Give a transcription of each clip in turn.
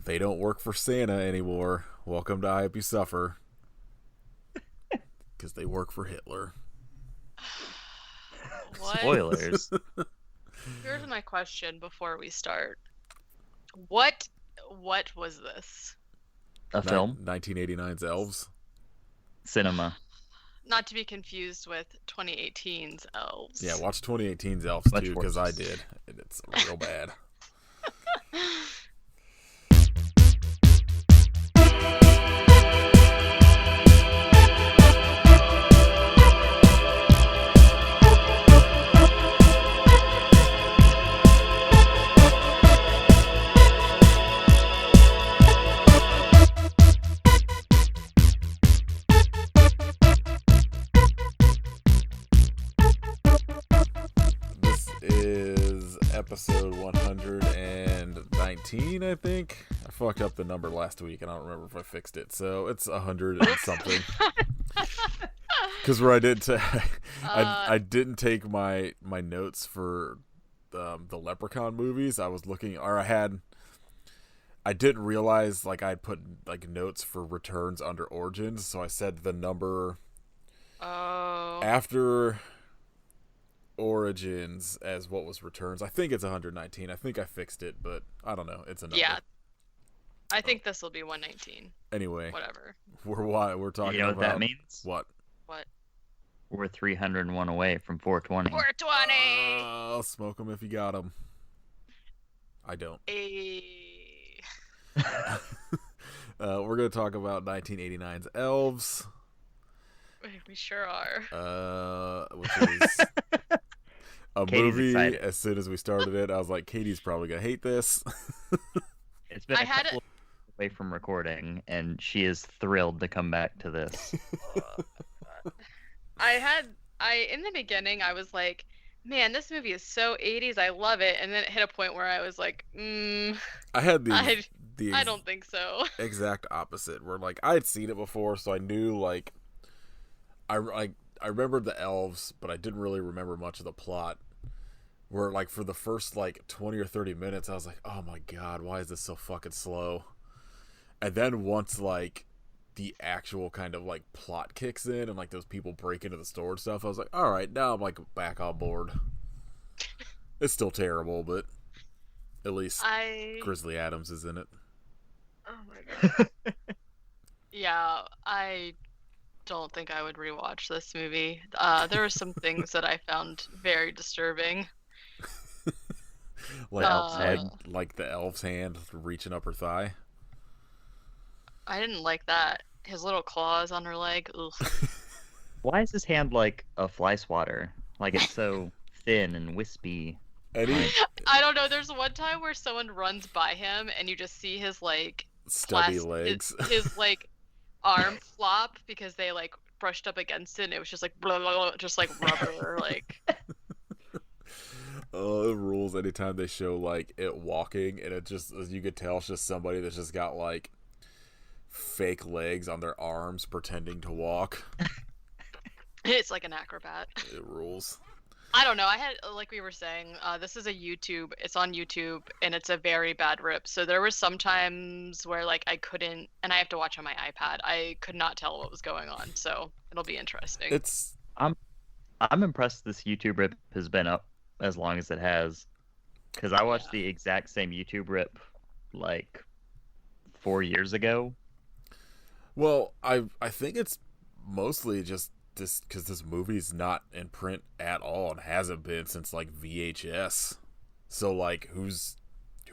They don't work for Santa anymore. Welcome to I Hope You Suffer. Because they work for Hitler. What? Spoilers. Here's my question before we start. What was this? A film? 1989's Elves. Cinema. Not to be confused with 2018's Elves. Yeah, watch 2018's Elves Much too, because I worse. did. And it's real bad. This is episode 119, I think. I fucked up the number last week, and I don't remember if I fixed it. So it's 100 and something. Because where I didn't take my notes for the Leprechaun movies. I was looking, or I didn't realize like I'd put like notes for Returns under Origins, so I said the number Oh. after Origins as what was Returns. I think it's 119. I think I fixed it, but I don't know. It's a number. Yeah. I think this will be 119. Anyway, Whatever. we're talking You know about what that means? what? What? We're 301 away from 420. 420! Oh, smoke them if you got them. I don't. We're gonna talk about 1989's Elves. We sure are. Which is a Katie's movie. excited. As soon as we started it, I was like, Katie's probably gonna hate this. It's been I a had couple away from recording, and she is thrilled to come back to this. In the beginning, I was like, man, this movie is so 80s. I love it. And then it hit a point where I was like, I had the I don't think so. exact opposite, where like I had seen it before, so I knew like I remembered the elves, but I didn't really remember much of the plot. Where like for the first like 20 or 30 minutes, I was like, oh my god, why is this so fucking slow? And then once like the actual kind of like plot kicks in and like those people break into the store and stuff, I was like, all right, now I'm like back on board. It's still terrible, but at least Grizzly Adams is in it. Oh my god. Yeah, I don't think I would rewatch this movie. There were some things that I found very disturbing. Like, head. like the elf's hand reaching up her thigh. I didn't like that. His little claws on her leg. Ugh. Why is his hand like a fly swatter? Like it's so thin and wispy. Any I don't know. There's one time where someone runs by him and you just see his like stubby legs. his like arm flop because they like brushed up against it and it was just like blah, blah, blah, just like rubber like. Oh, it rules anytime they show like it walking, and it just, as you could tell, it's just somebody that's just got like fake legs on their arms pretending to walk. It's like an acrobat. It rules. I don't know. I had, like we were saying, this is it's on YouTube, and it's a very bad rip. So there were some times where, like, I couldn't, and I have to watch on my iPad, I could not tell what was going on. So it'll be interesting. I'm impressed this YouTube rip has been up as long as it has, because I watched the exact same YouTube rip like 4 years ago. Well, I think it's mostly just this because this movie's not in print at all and hasn't been since like VHS. So like, who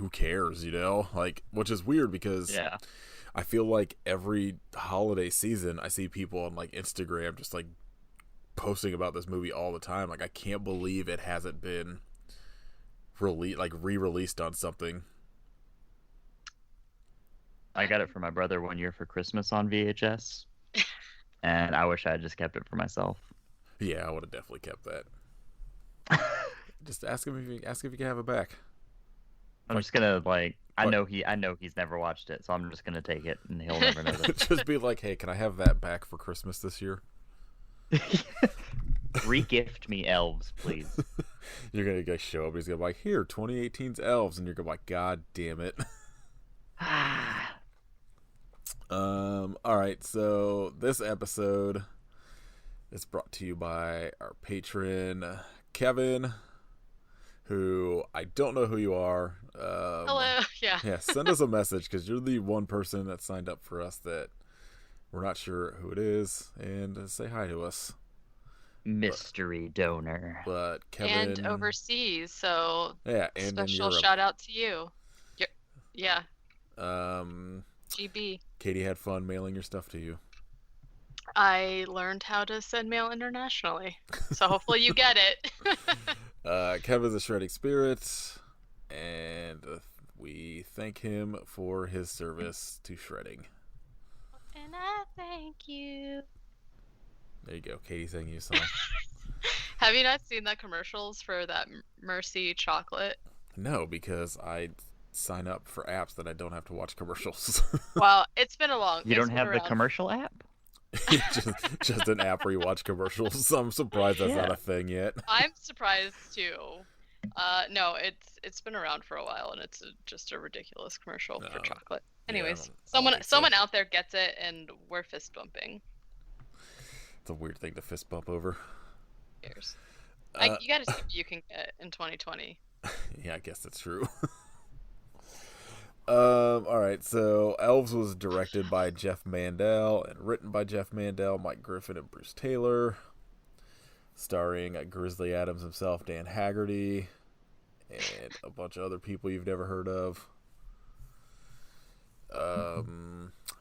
cares, you know? Like, which is weird because I feel like every holiday season I see people on like Instagram just like posting about this movie all the time. Like, I can't believe it hasn't been re-released on something. I got it for my brother one year for Christmas on VHS, and I wish I had just kept it for myself. Yeah, I would have definitely kept that. Just ask him if you can have it back. I'm just gonna I know he's never watched it, so I'm just gonna take it, and he'll never know that. Just be like, hey, can I have that back for Christmas this year? Re-gift me Elves, please. You're gonna go show up. He's gonna be like, here, 2018's Elves, and you're gonna be like, God damn it. All right, so this episode is brought to you by our patron, Kevin, who I don't know who you are. Hello. Yeah. Yeah, send us a message because you're the one person that signed up for us that we're not sure who it is, and say hi to us. Mystery donor. But Kevin... And overseas, so yeah, and special in Europe. shout out to you. Yeah. GB. Katie had fun mailing your stuff to you. I learned how to send mail internationally, so hopefully you get it. Kevin's a shredding spirit, and we thank him for his service to shredding. And I thank you. There you go. Katie sang you a song. Have you not seen the commercials for that Mercy chocolate? No, because I sign up for apps that I don't have to watch commercials. Well, it's been a long... You don't have the commercial app? just an app where you watch commercials. I'm surprised that's not a thing yet. I'm surprised too. No, it's been around for a while, and it's just a ridiculous commercial for chocolate. Anyways, someone out there gets it, and we're fist bumping. It's a weird thing to fist bump over. Cheers. You gotta see what you can get in 2020. Yeah, I guess that's true. Alright, so Elves was directed by Jeff Mandel and written by Jeff Mandel, Mike Griffin, and Bruce Taylor. Starring Grizzly Adams himself, Dan Haggerty, and a bunch of other people you've never heard of.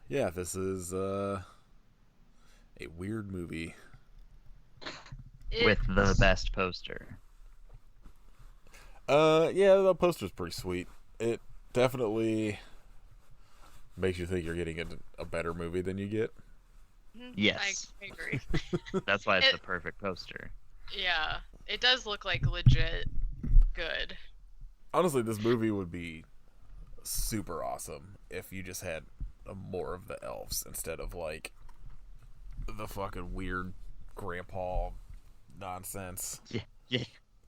Yeah, this is a weird movie. With the best poster. Yeah, the poster's pretty sweet. It definitely makes you think you're getting a better movie than you get. Yes. I agree. That's why it's the perfect poster. Yeah, it does look like legit good. Honestly, this movie would be super awesome if you just had more of the elves instead of like the fucking weird grandpa nonsense. Yeah.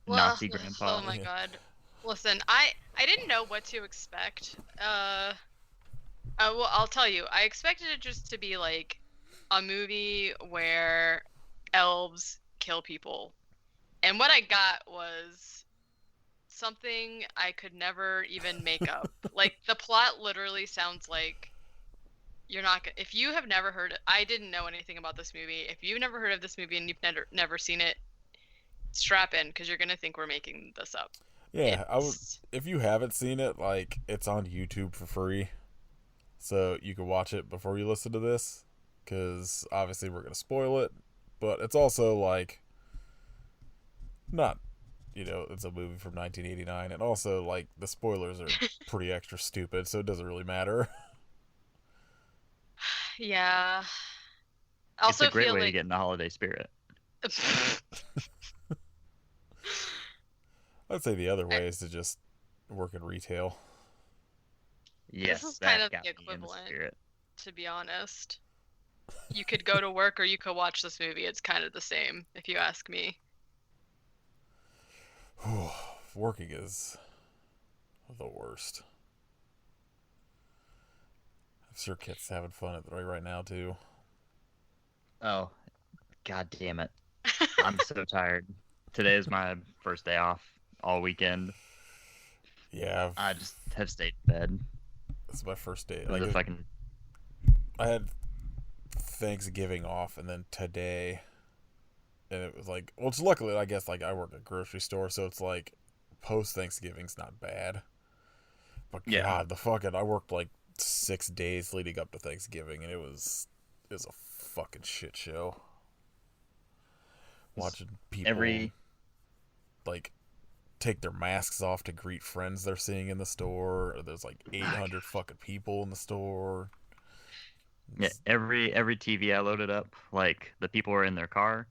Well, Nazi grandpa. Oh my god. Listen, I didn't know what to expect. Well, I'll tell you. I expected it just to be like a movie where elves kill people. And what I got was something I could never even make up. Like, the plot literally sounds like you're not... If you have never heard it... I didn't know anything about this movie. If you've never heard of this movie and you've never seen it, strap in, because you're going to think we're making this up. Yeah, if you haven't seen it, like, it's on YouTube for free. So you can watch it before you listen to this, because obviously we're going to spoil it. But it's also, like, not, it's a movie from 1989. And also, like, the spoilers are pretty extra stupid, so it doesn't really matter. Yeah. It's a great way to get in the holiday spirit. I'd say the other way is to just work in retail. Yes, this is kind of the equivalent, to be honest. You could go to work or you could watch this movie. It's kind of the same, if you ask me. Working is the worst. I'm sure Kit's having fun right now, too. Oh, god damn it. I'm so tired. Today is my first day off all weekend. Yeah. I just have stayed in bed. This is my first day. I had Thanksgiving off, and then today, and it was like, well, it's luckily, I guess, like, I work at a grocery store, so it's like, post-Thanksgiving's not bad. But God, I worked like 6 days leading up to Thanksgiving, and it was a fucking shit show. Watching people like take their masks off to greet friends they're seeing in the store. There's like 800 fucking people in the store. Yeah, every TV I loaded up, like, the people are in their car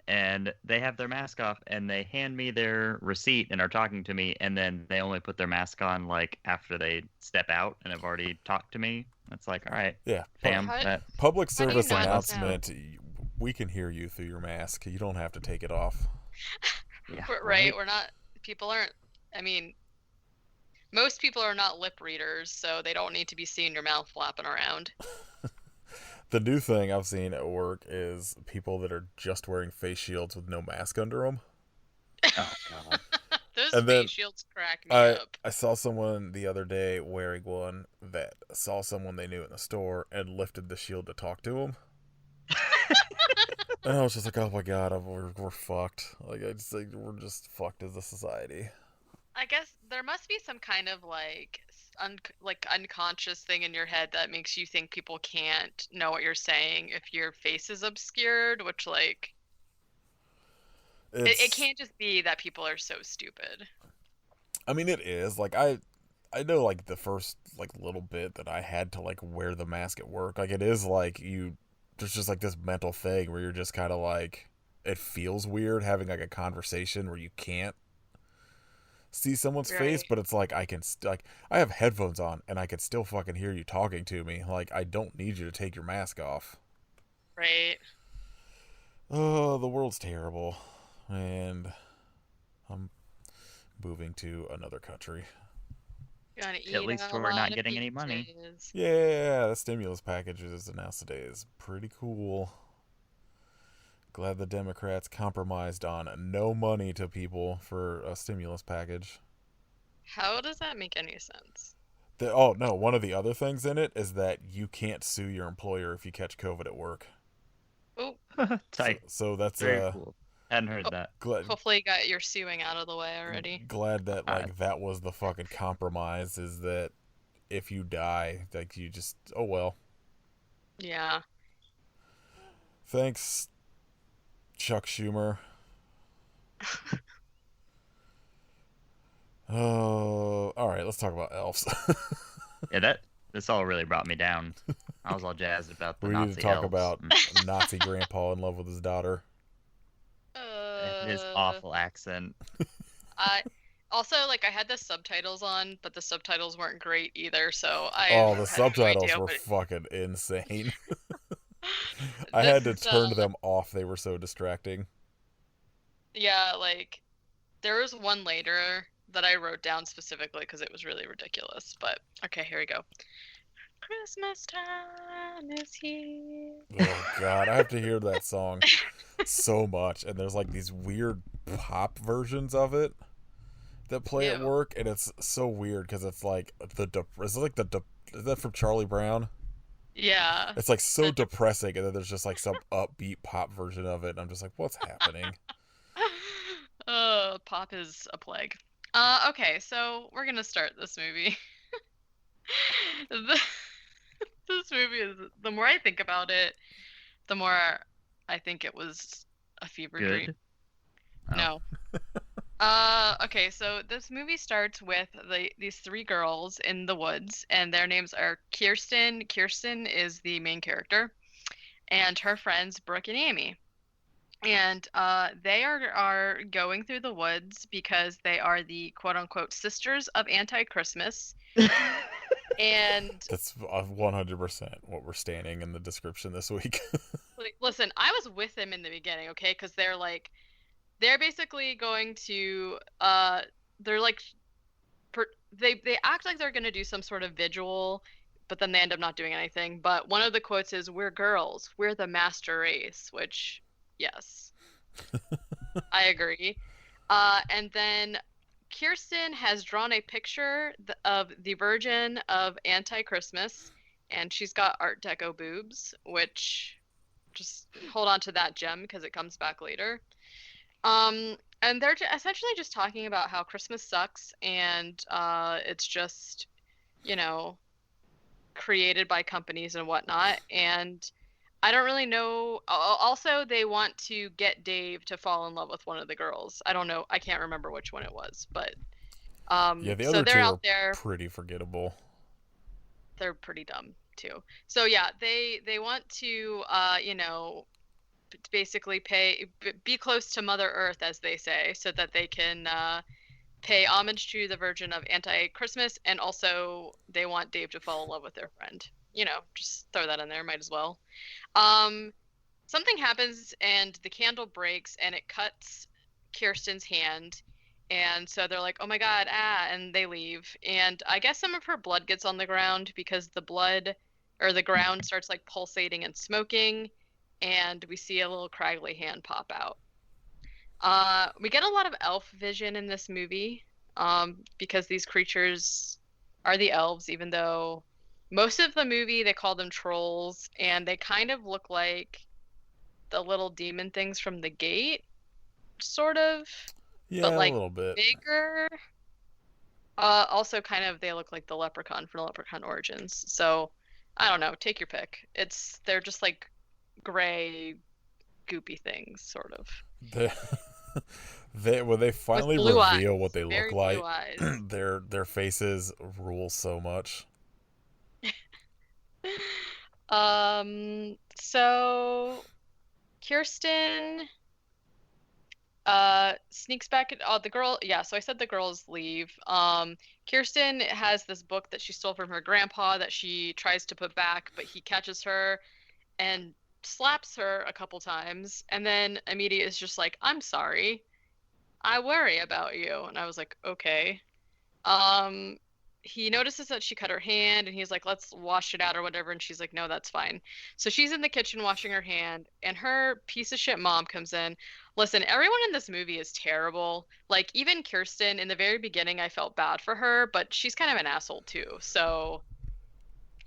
and they have their mask off and they hand me their receipt and are talking to me, and then they only put their mask on like after they step out and have already talked to me. It's like, all right, yeah, fam. Public service announcement. We can hear you through your mask. You don't have to take it off. Yeah, right. We're not. People aren't. I mean, Most people are not lip readers, so they don't need to be seeing your mouth flapping around. The new thing I've seen at work is people that are just wearing face shields with no mask under them. Oh god. Those And then face shields crack me up. I saw someone the other day wearing one that saw someone they knew in the store and lifted the shield to talk to him. And I was just like, oh my god, we're fucked. Like, I just think we're just fucked as a society. I guess there must be some kind of unconscious thing in your head that makes you think people can't know what you're saying if your face is obscured, which it can't just be that people are so stupid. I mean, it is. Like, I know, like, the first, like, little bit that I had to, like, wear the mask at work, like, it is, like, there's just, like, this mental thing where you're just kind of, like, it feels weird having, like, a conversation where you can't see someone's face, but it's like, I have headphones on, and I can still fucking hear you talking to me. Like, I don't need you to take your mask off. Right. Oh, the world's terrible. And I'm moving to another country. At least we're not getting any money. Yeah, the stimulus package is announced today is pretty cool. Glad the Democrats compromised on no money to people for a stimulus package. How does that make any sense? Oh, no, one of the other things in it is that you can't sue your employer if you catch COVID at work. Oh, tight. So that's very cool. Hadn't heard that. Hopefully you got your suing out of the way already. Glad that, like, that was the fucking compromise, is that if you die, like, you just, oh well. Yeah. Thanks, Chuck Schumer. Oh, all right, let's talk about Elves. Yeah, this all really brought me down. I was all jazzed about the Nazi We need to talk elves. about Nazi grandpa in love with his daughter. His awful accent. Also, like, I had the subtitles on, but the subtitles weren't great either, so the subtitles were fucking insane. I had to turn them off. They were so distracting. Yeah, like, there was one later that I wrote down specifically because it was really ridiculous. But, okay, here we go. Christmas time is here. Oh, God. I have to hear that song so much. And there's, like, these weird pop versions of it that play at work. And it's so weird because it's, like, is that from Charlie Brown? Yeah. It's, like, so depressing. And then there's just, like, some upbeat pop version of it. And I'm just like, what's happening? Pop is a plague. Okay, so we're gonna start this movie. This movie is, the more I think about it, the more I think it was a fever dream. Oh. No. Okay, so this movie starts with these three girls in the woods, and their names are Kirsten. Kirsten is the main character, and her friends Brooke and Amy. And they are going through the woods because they are the quote-unquote sisters of anti-Christmas. And that's 100% what we're standing in the description this week. Listen, I was with them in the beginning, okay? Because they're basically going to they act like they're going to do some sort of vigil, but then they end up not doing anything. But one of the quotes is, "We're girls, we're the master race," which, yes, I agree. And then Kirsten has drawn a picture of the Virgin of Anti-Christmas, and she's got Art Deco boobs, which, just hold on to that gem because it comes back later. And they're essentially just talking about how Christmas sucks, and it's just, created by companies and whatnot. And I don't really know. Also, they want to get Dave to fall in love with one of the girls. I don't know. I can't remember which one it was, but yeah, the other two are pretty forgettable. They're pretty dumb too. So yeah, they want to basically be close to Mother Earth, as they say, so that they can pay homage to the Virgin of Anti-Christmas, and also they want Dave to fall in love with their friend. Just throw that in there, might as well. Something happens and the candle breaks and it cuts Kirsten's hand, And so they're like, oh my God, and they leave. And I guess some of her blood gets on the ground because the blood or the ground starts like pulsating and smoking. And we see a little craggly hand pop out. We get a lot of elf vision in this movie because these creatures are the elves, even though most of the movie they call them trolls, and they kind of look like the little demon things from the gate, sort of, but Yeah, a like little bit. bigger. Also, kind of, they look like the leprechaun from Leprechaun Origins. So, I don't know. Take your pick. They're just like gray, goopy things, sort of. They, when they With finally blue reveal eyes. what they look Very like, blue eyes. their faces rule so much. So Kirsten sneaks back the girl, yeah, so I said the girls leave. Kirsten has this book that she stole from her grandpa that she tries to put back, but he catches her and slaps her a couple times, and then immediately is just like, I'm sorry, I worry about you. And I was like, okay. Um, he notices that she cut her hand and he's like, let's wash it out or whatever. And she's like, no, that's fine. So she's in the kitchen washing her hand and her piece of shit mom comes in. Listen, everyone in this movie is terrible. Like, even Kirsten, in the very beginning, I felt bad for her, but she's kind of an asshole too. So,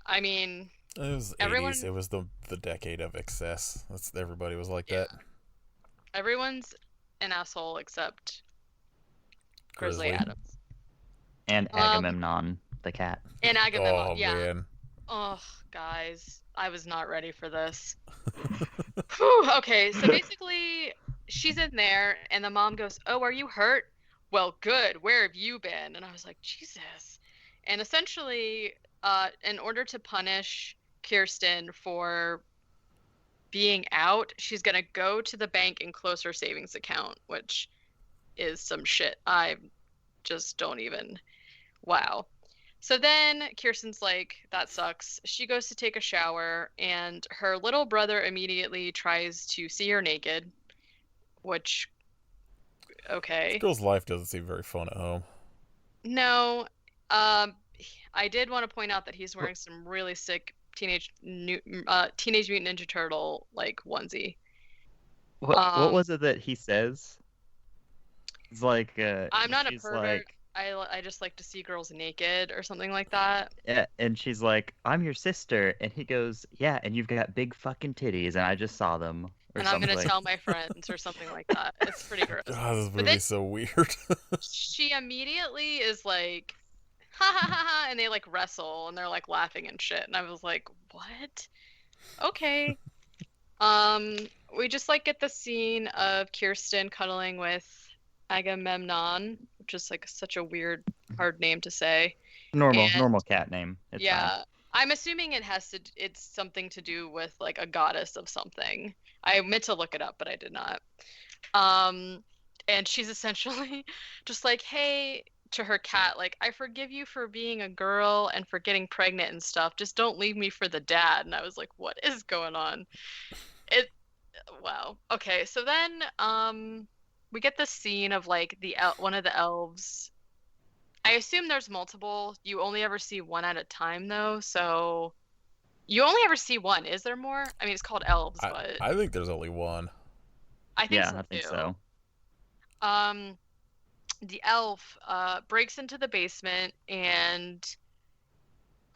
I mean, It was everyone, 80s. It was the decade of excess. Everybody was like that. everyone's an asshole except Grizzly Grizzly. Adams. And Agamemnon, the cat. And Agamemnon, Oh, yeah. man. Oh, guys, I was not ready for this. Whew, okay, so basically, she's in there, and the mom goes, "Oh, are you hurt? Well, good. Where have you been?" And I was like, Jesus. And essentially, in order to punish Kirsten for being out, she's gonna go to the bank and close her savings account, which is some shit. I just don't even. Wow. So then Kirsten's like, that sucks. She goes to take a shower, and her little brother immediately tries to see her naked, which, okay. This girl's life doesn't seem very fun at home. No, I did want to point out that he's wearing some really sick Teenage Mutant Ninja Turtle like onesie. What was it that he says? It's like I'm not a she's pervert. like, I just like to see girls naked or something like that. yeah, and she's like, I'm your sister, and he goes, yeah, and you've got big fucking titties, and I just saw them, or And something. I'm gonna tell my friends or something like that. It's pretty gross. God, this But movie's then so weird. she immediately is like, ha ha ha ha, and they like wrestle and they're like laughing and shit. And I was like, what? Okay. We just like get the scene of Kirsten cuddling with Agamemnon, which is like such a weird, hard name to say. Normal cat name. It's Yeah, I'm assuming it's something to do with like a goddess of something. I meant to look it up, but I did not. And she's essentially just like, hey, to her cat, like, I forgive you for being a girl and for getting pregnant and stuff. Just don't leave me for the dad. And I was like, what is going on? Wow. Okay, so then we get this scene of like one of the elves. I assume there's multiple. You only ever see one at a time though, so you only ever see one. Is there more? I mean, it's called Elves, but I think there's only one. I think yeah, so I think too. so. The elf breaks into the basement and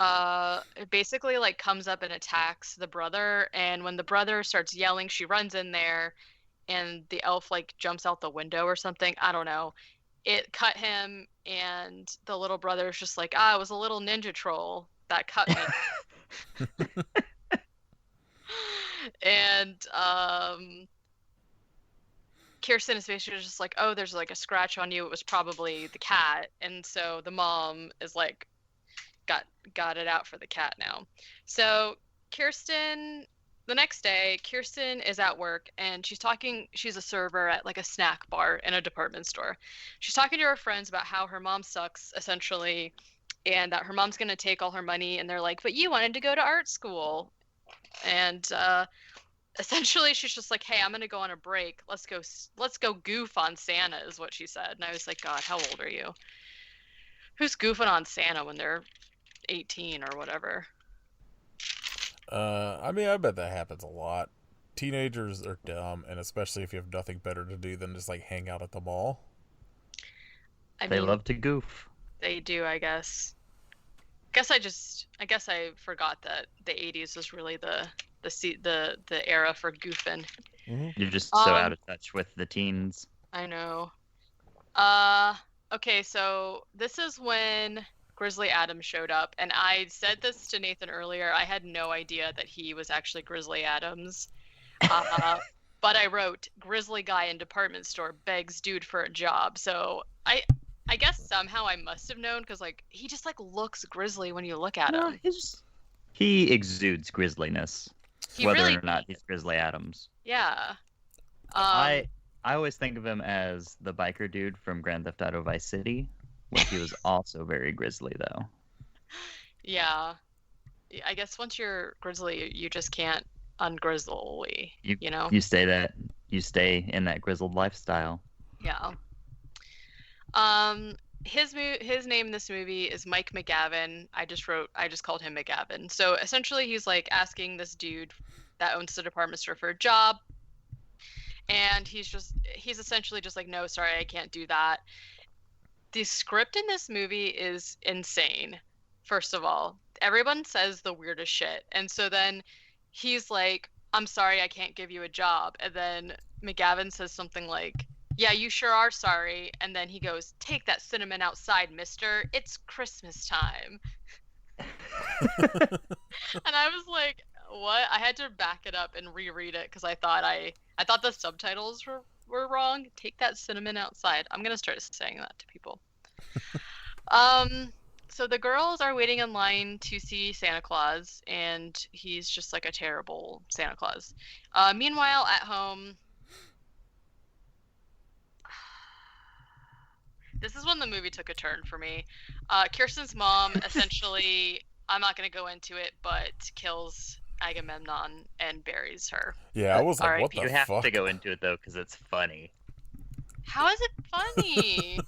it basically like comes up and attacks the brother, and when the brother starts yelling, she runs in there and the elf like jumps out the window or something. I don't know. It cut him, and the little brother is just like, it was a little ninja troll that cut me. And Kirsten is basically just like, oh, there's like a scratch on you. It was probably the cat. And so the mom is like, got it out for the cat now. So Kirsten, the next day, Kirsten is at work and she's a server at like a snack bar in a department store. She's talking to her friends about how her mom sucks, essentially, and that her mom's going to take all her money. And they're like, but you wanted to go to art school. And essentially she's just like, hey, I'm gonna go on a break, let's go goof on Santa, is what she said. And I was like, God, how old are you? Who's goofing on Santa when they're 18 or whatever? I mean, I bet that happens a lot. Teenagers are dumb, and especially if you have nothing better to do than just like hang out at the mall. They love to goof. They do, I guess. I guess I forgot that the 80s was really the era for goofing. Mm-hmm. You're just so out of touch with the teens. I know. Okay, so this is when Grizzly Adams showed up, and I said this to Nathan earlier. I had no idea that he was actually Grizzly Adams. But I wrote, Grizzly guy in department store begs dude for a job. So I guess somehow I must have known, because like he just like looks grizzly when you look at him. He exudes grisliness, whether or not he's Grizzly Adams. Yeah. I always think of him as the biker dude from Grand Theft Auto Vice City, where he was also very grisly, though. Yeah. I guess once you're grizzly, you just can't ungrizzly, you know? You stay in that grizzled lifestyle. Yeah. His name in this movie is Mike McGavin. I just called him McGavin. So essentially he's like asking this dude that owns the department store for a job. And he's essentially just like, no, sorry, I can't do that. The script in this movie is insane. First of all, everyone says the weirdest shit. And so then he's like, I'm sorry, I can't give you a job. And then McGavin says something like, yeah, you sure are sorry. And then he goes, take that cinnamon outside, mister. It's Christmas time. And I was like, what? I had to back it up and reread it because I thought the subtitles were wrong. Take that cinnamon outside. I'm going to start saying that to people. So the girls are waiting in line to see Santa Claus, and he's just like a terrible Santa Claus. Meanwhile, at home, this is when the movie took a turn for me. Kirsten's mom essentially, I'm not going to go into it, but kills Agamemnon and buries her. Yeah, I was like, what the fuck? You have to go into it, though, because it's funny. How is it funny?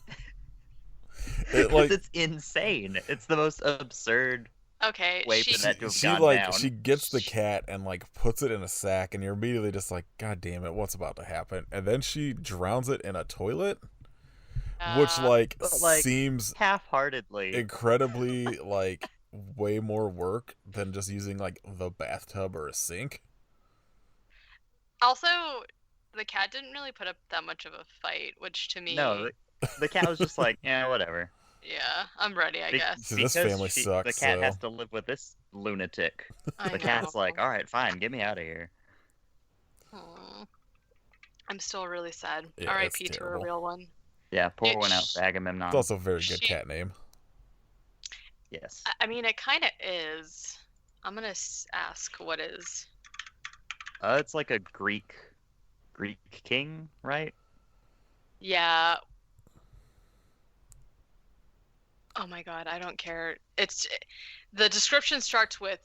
Because it's insane. It's the most absurd way for that to have gone down. She gets the cat and like puts it in a sack, and you're immediately just like, God damn it, what's about to happen? And then she drowns it in a toilet, which seems half-heartedly incredibly like way more work than just using like the bathtub or a sink. Also, the cat didn't really put up that much of a fight, which to me... No, the cat was just like, yeah, whatever. Yeah, I'm ready, I guess. This family sucks. The cat has to live with this lunatic. The cat's like, all right, fine, get me out of here. Aww. I'm still really sad. Yeah, R.I.P. to a real one. Yeah, pour one out for Agamemnon. It's also a very good cat name. Yes. I mean, it kind of is. I'm gonna ask what is. It's like a Greek king, right? Yeah. Oh my god, I don't care. The description starts with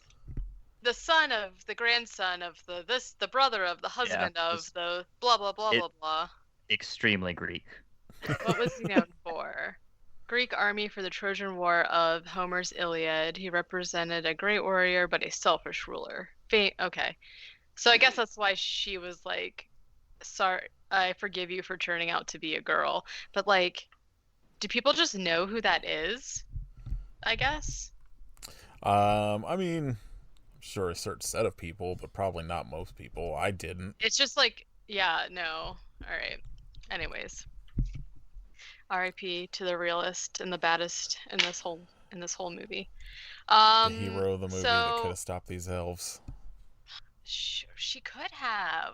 the son of, the grandson of, the brother of, the husband of, the blah blah blah blah blah. Extremely Greek. What was he known for? Greek army for the Trojan War of Homer's Iliad. He represented a great warrior, but a selfish ruler. Okay. So I guess that's why she was like, sorry, I forgive you for turning out to be a girl. But like, do people just know who that is? I guess. I mean, I'm sure a certain set of people, but probably not most people. I didn't. It's just like, yeah, no. All right. Anyways. R.I.P. to the realist and the baddest in this whole movie. The hero of the movie that could have stopped these elves. She could have.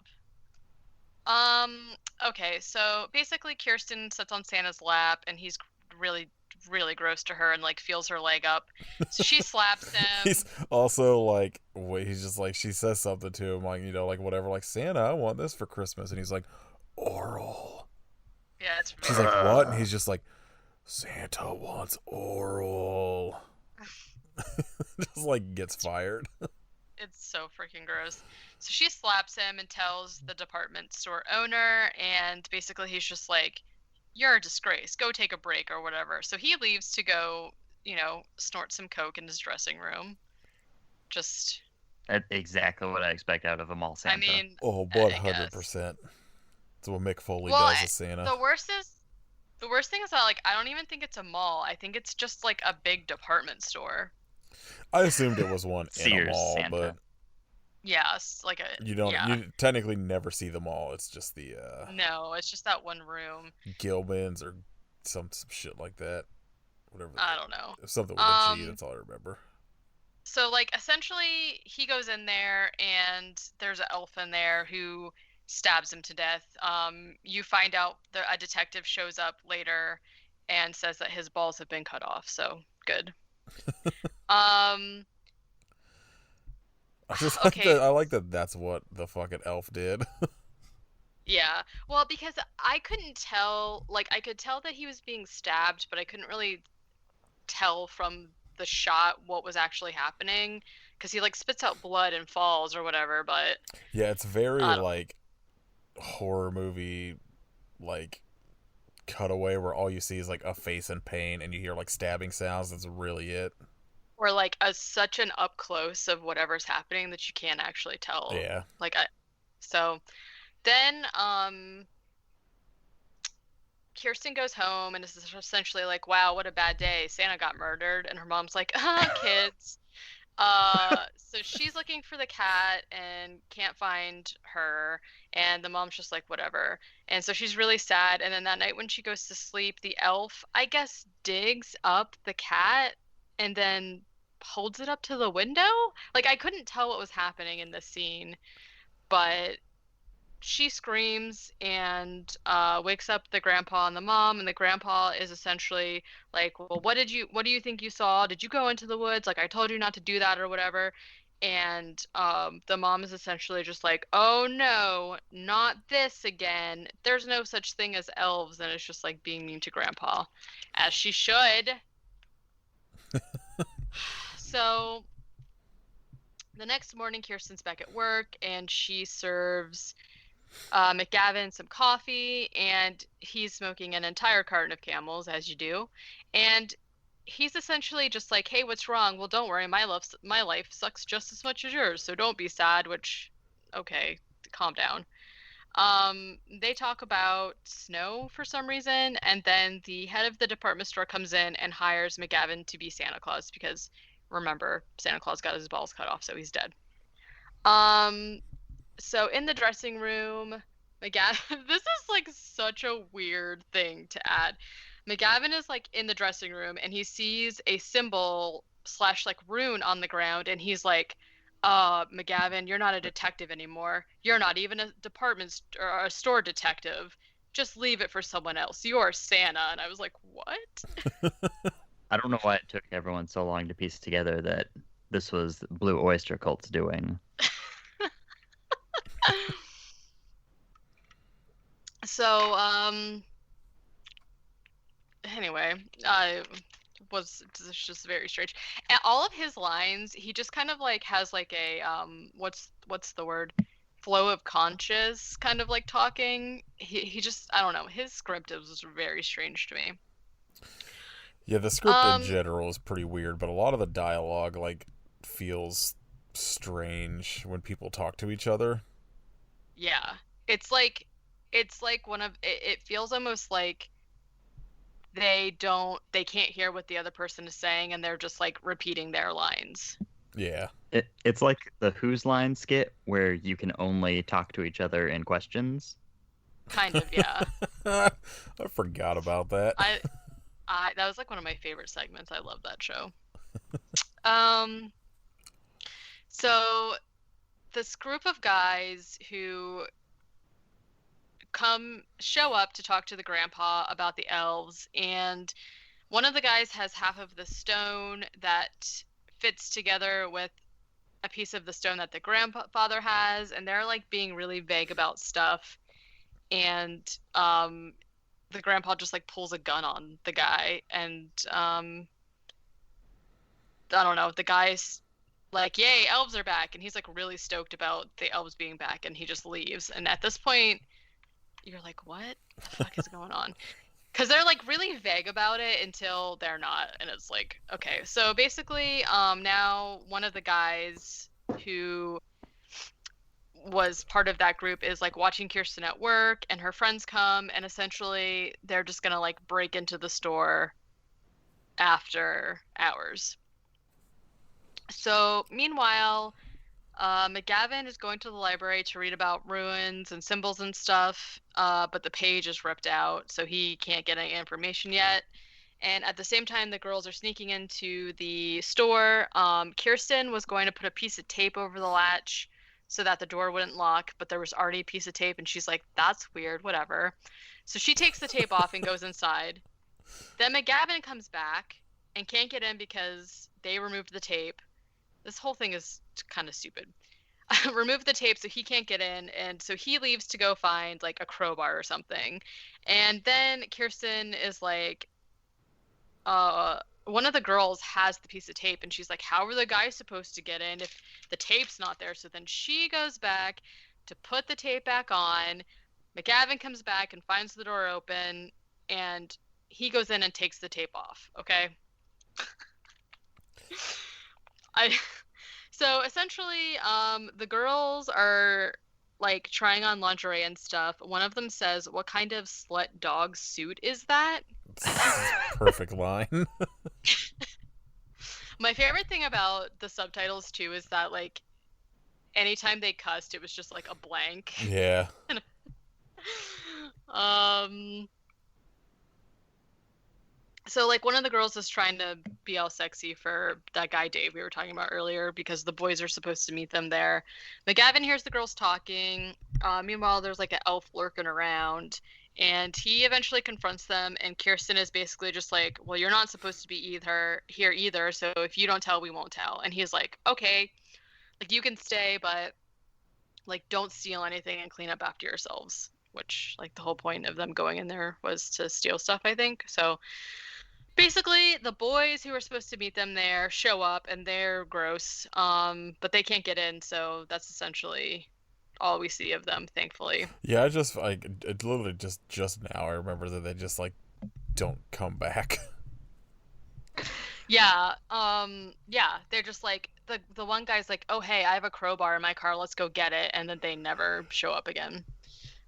Okay, so basically Kirsten sits on Santa's lap and he's really, really gross to her and like feels her leg up. So she slaps him. He's also like, he's just like, she says something to him like, you know, like whatever, like, Santa, I want this for Christmas. And he's like, oral. Yeah, it's She's like, what? And he's just like, Santa wants oral. Just like gets fired. It's so freaking gross. So she slaps him and tells the department store owner, and basically he's just like, "You're a disgrace. Go take a break or whatever." So he leaves to go, snort some coke in his dressing room. Just, That's exactly what I expect out of a mall I Santa. mean, Oh, I guess. 100%. That's what Mick Foley Well, does as Santa. the worst thing is that, like, I don't even think it's a mall. I think it's just like a big department store. I assumed it was one in a Sears mall, Santa. but Yes, like a you technically never see the mall. It's just the No, it's just that one room. Gilman's or some shit like that. Whatever. I don't know. Something with a G, that's all I remember. So, like, essentially, he goes in there, and there's an elf in there who stabs him to death. You find out a detective shows up later and says that his balls have been cut off. So good. I just Okay. I like that. That's what the fucking elf did. Yeah. Well, because I couldn't tell. Like, I could tell that he was being stabbed, but I couldn't really tell from the shot what was actually happening, because he like spits out blood and falls or whatever. But Yeah, it's very like horror movie like cutaway where all you see is like a face in pain and you hear like stabbing sounds. That's really it. or like such an up close of whatever's happening that you can't actually tell. Yeah. Like so then Kirsten goes home and is essentially like, "Wow, what a bad day. Santa got murdered." And her mom's like, kids." So she's looking for the cat and can't find her, and the mom's just like, whatever. And so she's really sad. And then that night when she goes to sleep, the elf, I guess, digs up the cat and then holds it up to the window. Like, I couldn't tell what was happening in this scene, but she screams and wakes up the grandpa and the mom, and the grandpa is essentially like, "Well, what do you think you saw? Did you go into the woods? Like, I told you not to do that or whatever." And the mom is essentially just like, "Oh no, not this again. There's no such thing as elves," and it's just like being mean to grandpa, as she should. So the next morning, Kirsten's back at work, and she serves McGavin some coffee, and he's smoking an entire carton of Camels, as you do. And he's essentially just like, "Hey, what's wrong?" "Well, don't worry, my life sucks just as much as yours, so don't be sad." Which, okay, calm down. They talk about snow for some reason, and then the head of the department store comes in and hires McGavin to be Santa Claus because, remember, Santa Claus got his balls cut off, so he's dead. So in the dressing room, McGavin, this is like such a weird thing to add. McGavin is like in the dressing room and he sees a symbol / like rune on the ground, and he's like, McGavin, you're not a detective anymore. You're not even a or a store detective. Just leave it for someone else. You're Santa." And I was like, what? I don't know why it took everyone so long to piece together that this was Blue Oyster Cult's doing. So, anyway, it's just very strange. And all of his lines, he just kind of like has like a what's the word? Flow of conscious kind of like talking. He just, I don't know. His script was very strange to me. Yeah, the script in general is pretty weird, but a lot of the dialogue like feels strange when people talk to each other. Yeah. It's like it feels almost like they can't hear what the other person is saying, and they're just like repeating their lines. Yeah. It's like the Who's Line skit where you can only talk to each other in questions. Kind of, yeah. I forgot about that. I that was like one of my favorite segments. I love that show. So this group of guys who show up to talk to the grandpa about the elves, and one of the guys has half of the stone that fits together with a piece of the stone that the grandfather has, and they're like being really vague about stuff, and the grandpa just like pulls a gun on the guy, and I don't know, the guy's like, yay, elves are back. And he's like really stoked about the elves being back, and he just leaves. And at this point, you're like, what the fuck is going on? Because they're like really vague about it until they're not. And it's like, okay. So basically, now one of the guys who was part of that group is like watching Kirsten at work, and her friends come, and essentially they're just gonna like break into the store after hours. So meanwhile, McGavin is going to the library to read about ruins and symbols and stuff, but the page is ripped out, so he can't get any information yet. And at the same time, the girls are sneaking into the store. Kirsten was going to put a piece of tape over the latch so that the door wouldn't lock, but there was already a piece of tape, and she's like, that's weird, whatever. So she takes the tape off and goes inside. Then McGavin comes back and can't get in because they removed the tape. This whole thing is kind of stupid. Remove the tape so he can't get in, and so he leaves to go find like a crowbar or something. And then Kirsten is like, one of the girls has the piece of tape, and she's like, how are the guys supposed to get in if the tape's not there? So then she goes back to put the tape back on. McGavin comes back and finds the door open, and he goes in and takes the tape off. Okay. So essentially, the girls are like trying on lingerie and stuff. One of them says, what kind of slut dog suit is that? Perfect line. My favorite thing about the subtitles too is that like anytime they cussed, it was just like a blank. Yeah. So like one of the girls is trying to be all sexy for that guy Dave we were talking about earlier, because the boys are supposed to meet them there. McGavin hears the girls talking. Meanwhile, there's like an elf lurking around, and he eventually confronts them, and Kirsten is basically just like, well, you're not supposed to be here either, so if you don't tell, we won't tell. And he's like, okay, like you can stay, but like don't steal anything and clean up after yourselves, which like the whole point of them going in there was to steal stuff, I think. So basically, the boys who were supposed to meet them there show up, and they're gross, but they can't get in, so that's essentially all we see of them, thankfully. Yeah, I just like it literally just now I remember that they just like don't come back. Yeah, they're just like the one guy's like, oh hey, I have a crowbar in my car, let's go get it, and then they never show up again.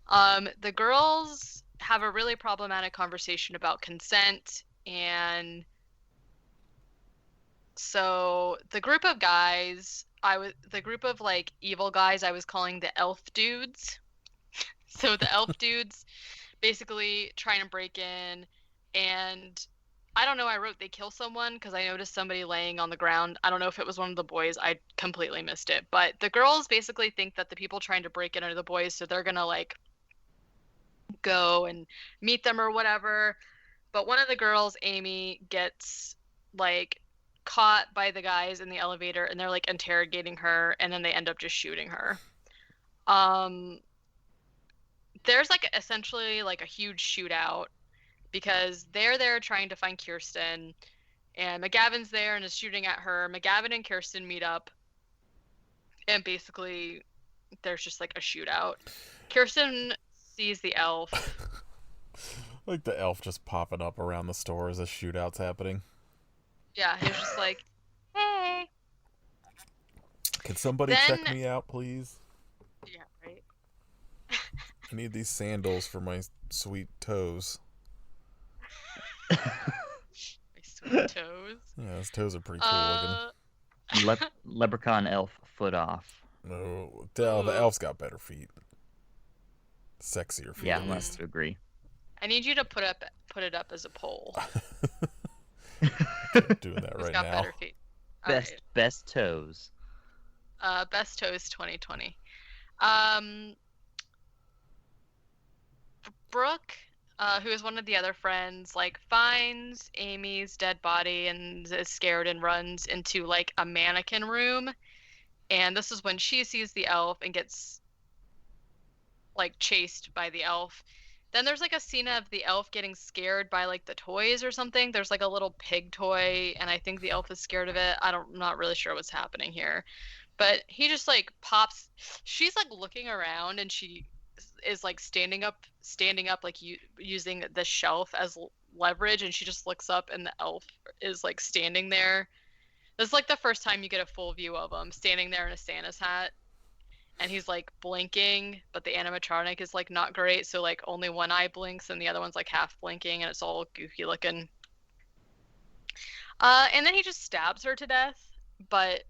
The girls have a really problematic conversation about consent. And so the group of guys, the group of like evil guys, I was calling the elf dudes. So the elf dudes basically trying to break in, and I don't know, I wrote they kill someone because I noticed somebody laying on the ground. I don't know if it was one of the boys. I completely missed it. But the girls basically think that the people trying to break in are the boys, so they're gonna like go and meet them or whatever. But one of the girls, Amy, gets like caught by the guys in the elevator, and they're like interrogating her, and then they end up just shooting her. There's like essentially like a huge shootout because they're there trying to find Kirsten, and McGavin's there and is shooting at her. McGavin and Kirsten meet up, and basically there's just like a shootout. Kirsten sees the elf. Like the elf just popping up around the store as a shootout's happening. Yeah, he's just like, hey. Can somebody check me out, please? Yeah, right. I need these sandals for my sweet toes. My sweet toes. Yeah, his toes are pretty cool looking. Leprechaun elf foot off. No, the elf's got better feet. Sexier feet. Yeah, I have to agree. I need you to put it up as a poll. Doing that Who's right got now. better feet? Best toes. Best toes 2020. Brooke, who is one of the other friends, like finds Amy's dead body and is scared and runs into like a mannequin room. And this is when she sees the elf and gets like chased by the elf. Then there's like a scene of the elf getting scared by like the toys or something. There's like a little pig toy, and I think the elf is scared of it. I'm not really sure what's happening here. But he just like pops. She's like looking around, and she is like standing up like using the shelf as leverage, and she just looks up, and the elf is like standing there. This is like the first time you get a full view of him standing there in a Santa's hat, and he's like blinking, but the animatronic is like not great, so like only one eye blinks and the other one's like half blinking, and it's all goofy looking. And then he just stabs her to death, but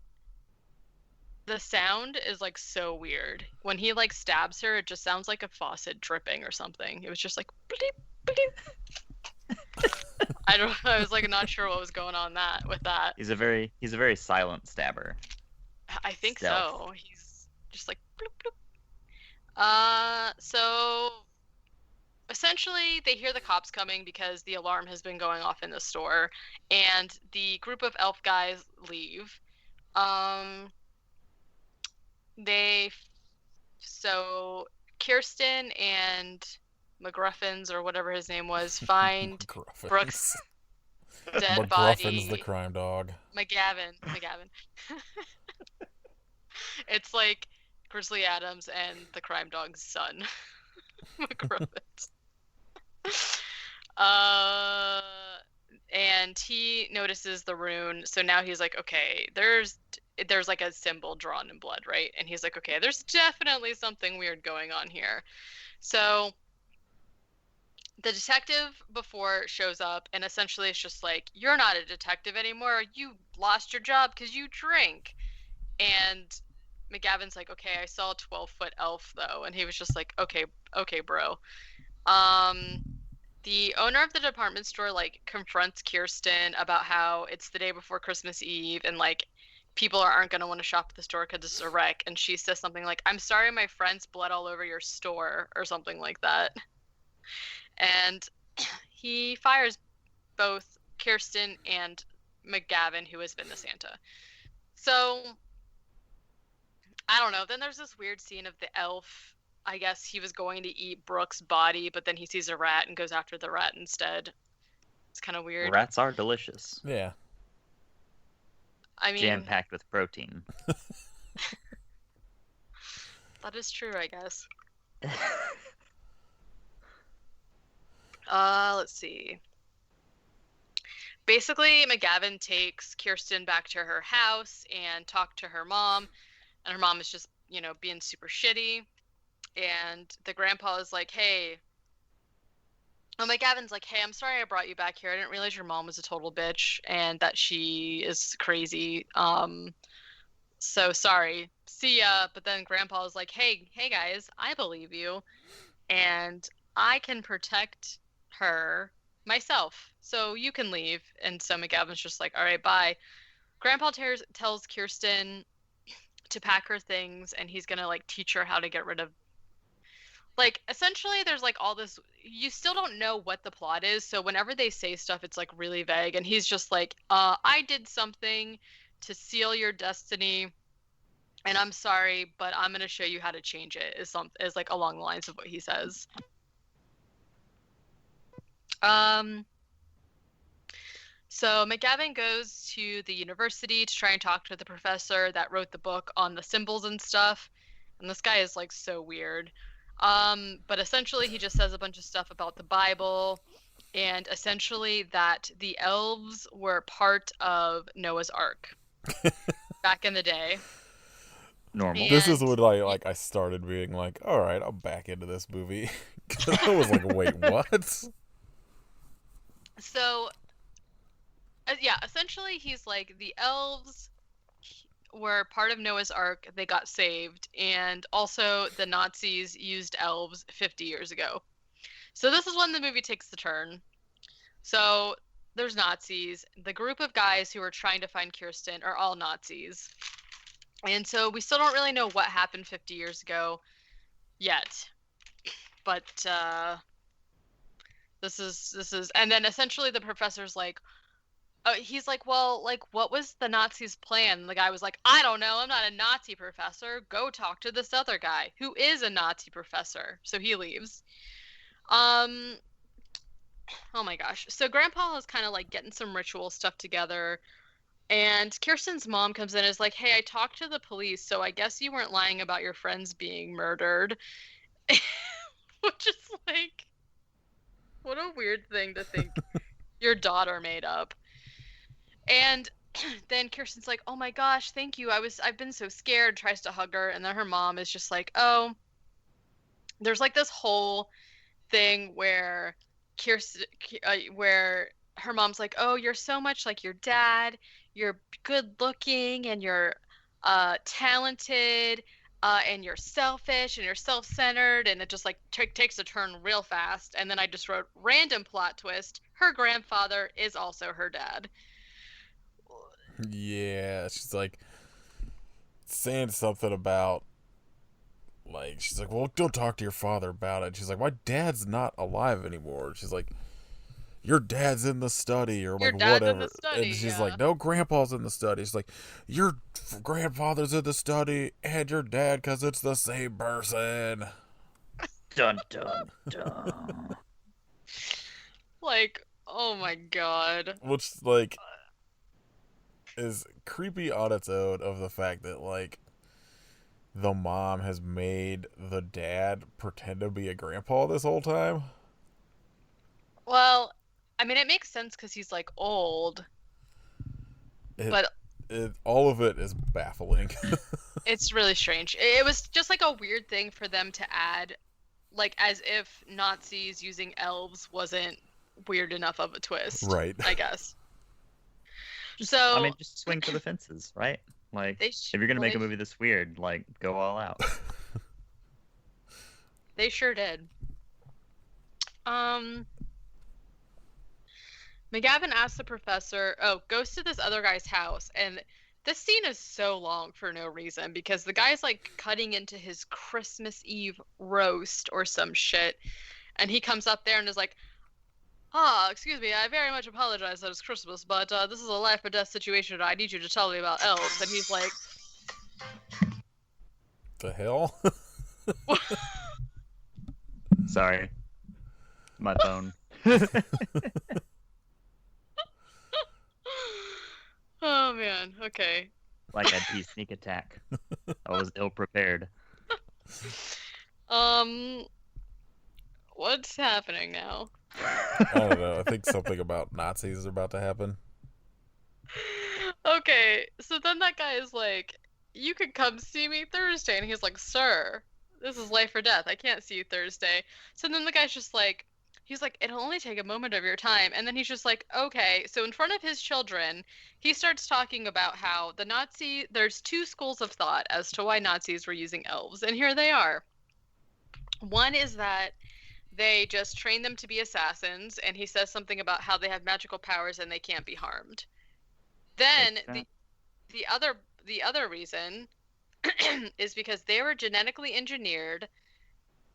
the sound is like so weird. When he like stabs her, it just sounds like a faucet dripping or something. It was just like bleep, bleep. I was like not sure what was going on with that. He's a very silent stabber. I think Stealth. so. He's just like bloop, bloop. So essentially they hear the cops coming because the alarm has been going off in the store, and the group of elf guys leave. So Kirsten and McGruffins, or whatever his name was, find Brooks' dead body. McGruffin's the crime dog. McGavin. It's like Grizzly Adams and the crime dog's son. McGruffins. And he notices the rune, so now he's like, okay, there's like a symbol drawn in blood, right? And he's like, okay, there's definitely something weird going on here. So the detective before shows up, and essentially it's just like, you're not a detective anymore. You lost your job because you drink. And McGavin's like, okay, I saw a 12-foot elf though, and he was just like, okay, bro. The owner of the department store like confronts Kirsten about how it's the day before Christmas Eve, and like people aren't going to want to shop at the store because it's a wreck. And she says something like, I'm sorry my friends bled all over your store, or something like that. And he fires both Kirsten and McGavin, who has been the Santa. So I don't know. Then there's this weird scene of the elf. I guess he was going to eat Brooks' body, but then he sees a rat and goes after the rat instead. It's kind of weird. Rats are delicious. Yeah. I mean, jam-packed with protein. That is true, I guess. Let's see. Basically, McGavin takes Kirsten back to her house and talked to her mom, and her mom is just, being super shitty. And the grandpa is like, hey. Oh, McGavin's like, hey, I'm sorry I brought you back here. I didn't realize your mom was a total bitch and that she is crazy. So sorry. See ya. But then grandpa is like, hey guys, I believe you. And I can protect her myself. So you can leave. And so McGavin's just like, all right, bye. Grandpa tells Kirsten to pack her things, and he's gonna like teach her how to get rid of, like, essentially there's like all this, you still don't know what the plot is, so whenever they say stuff it's like really vague, and he's just like, I did something to seal your destiny and I'm sorry, but I'm gonna show you how to change it, is like along the lines of what he says. So McGavin goes to the university to try and talk to the professor that wrote the book on the symbols and stuff. And this guy is like so weird. But essentially he just says a bunch of stuff about the Bible, and essentially that the elves were part of Noah's Ark back in the day. Normal. This is when I started being like, all right, I'm back into this movie. Because I was like, wait, what? So yeah, essentially he's like, the elves were part of Noah's Ark, they got saved, and also the Nazis used elves 50 years ago. So this is when the movie takes the turn. So there's Nazis. The group of guys who are trying to find Kirsten are all Nazis. And so we still don't really know what happened 50 years ago yet. But this is and then essentially the professor's like, he's like, well, like, what was the Nazis' plan? And the guy was like, I don't know. I'm not a Nazi professor. Go talk to this other guy who is a Nazi professor. So he leaves. Um, oh my gosh. So Grandpa is kind of like getting some ritual stuff together, and Kirsten's mom comes in and is like, "Hey, I talked to the police, so I guess you weren't lying about your friends being murdered." Which is like, what a weird thing to think your daughter made up. And then Kirsten's like, "Oh my gosh, thank you. I've been so scared," tries to hug her, and then her mom is just like, "Oh, there's like this whole thing where where her mom's like, "Oh, you're so much like your dad. You're good looking and you're talented, and you're selfish and you're self-centered," and it just like takes a turn real fast. And then I just wrote random plot twist: her grandfather is also her dad. Yeah, she's like saying something about, like, she's like, "Well, don't talk to your father about it." She's like, "My dad's not alive anymore." She's like, "Your dad's in the study," or Your like dad's in whatever. the study, And she's yeah. like, "No, Grandpa's in the study." She's like, "Your grandfather's in the study and your dad, because it's the same person." Dun dun dun. Like, oh my god. Which, like, is creepy on its own, of the fact that, like, the mom has made the dad pretend to be a grandpa this whole time. Well, I mean, it makes sense because he's like old, but All of it is baffling. it's really strange. It was just like a weird thing for them to add, like as if Nazis using elves wasn't weird enough of a twist. Right. I guess. I So mean, just swing for the fences, right? Like, they if you're gonna make a movie this weird, like, go all out. They sure did. McGavin asks the professor, goes to this other guy's house, and this scene is so long for no reason because the guy's like cutting into his Christmas Eve roast or some shit, and he comes up there and is like, excuse me, I very much apologize that it's Christmas, but this is a life or death situation. I need you to tell me about elves. And he's like, The hell? Sorry, my phone. oh man, okay. Like I'd be sneak attack. I was ill prepared. What's happening now? I don't know. I think something about Nazis is about to happen. Okay, so then that guy is like, "You could come see me Thursday," and he's like, "Sir, this is life or death. I can't see you Thursday." So then the guy's just like, he's like, "It'll only take a moment of your time," and then he's just like, "Okay." So in front of his children, he starts talking about how there's two schools of thought as to why Nazis were using elves, and here they are. One is that they just train them to be assassins, and he says something about how they have magical powers and they can't be harmed. Then the other reason is because they were genetically engineered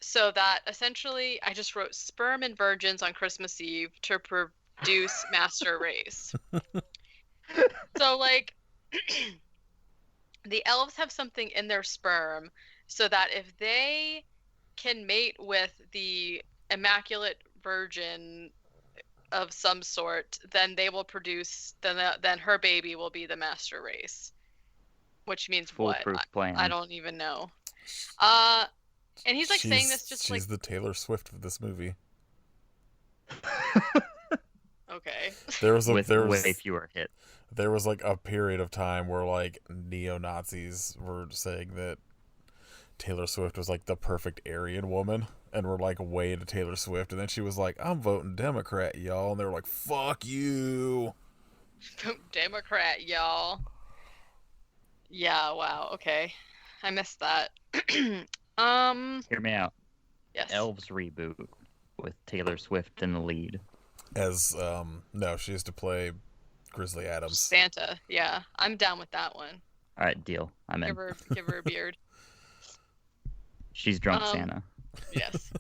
so that essentially, I just wrote sperm and virgins on Christmas Eve to produce master race. So like the elves have something in their sperm so that if they can mate with the immaculate virgin of some sort, then they will produce, then her baby will be the master race. Which means foolproof what? plan. I don't even know. And he's like saying this just she's like, the Taylor Swift of this movie. okay. There was way fewer hits. There was like a period of time where like neo-Nazis were saying that Taylor Swift was like the perfect Aryan woman, and were like way into Taylor Swift, and then she was like, "I'm voting Democrat, y'all," and they were like, "Fuck you." Vote Democrat, y'all. Yeah, wow, okay. I missed that. Hear me out. Yes. Elves reboot with Taylor Swift in the lead. As no, she used to play Grizzly Adams. Santa, yeah. I'm down with that one. All right, deal. I'm in. Give her a beard. She's drunk Santa. Yes.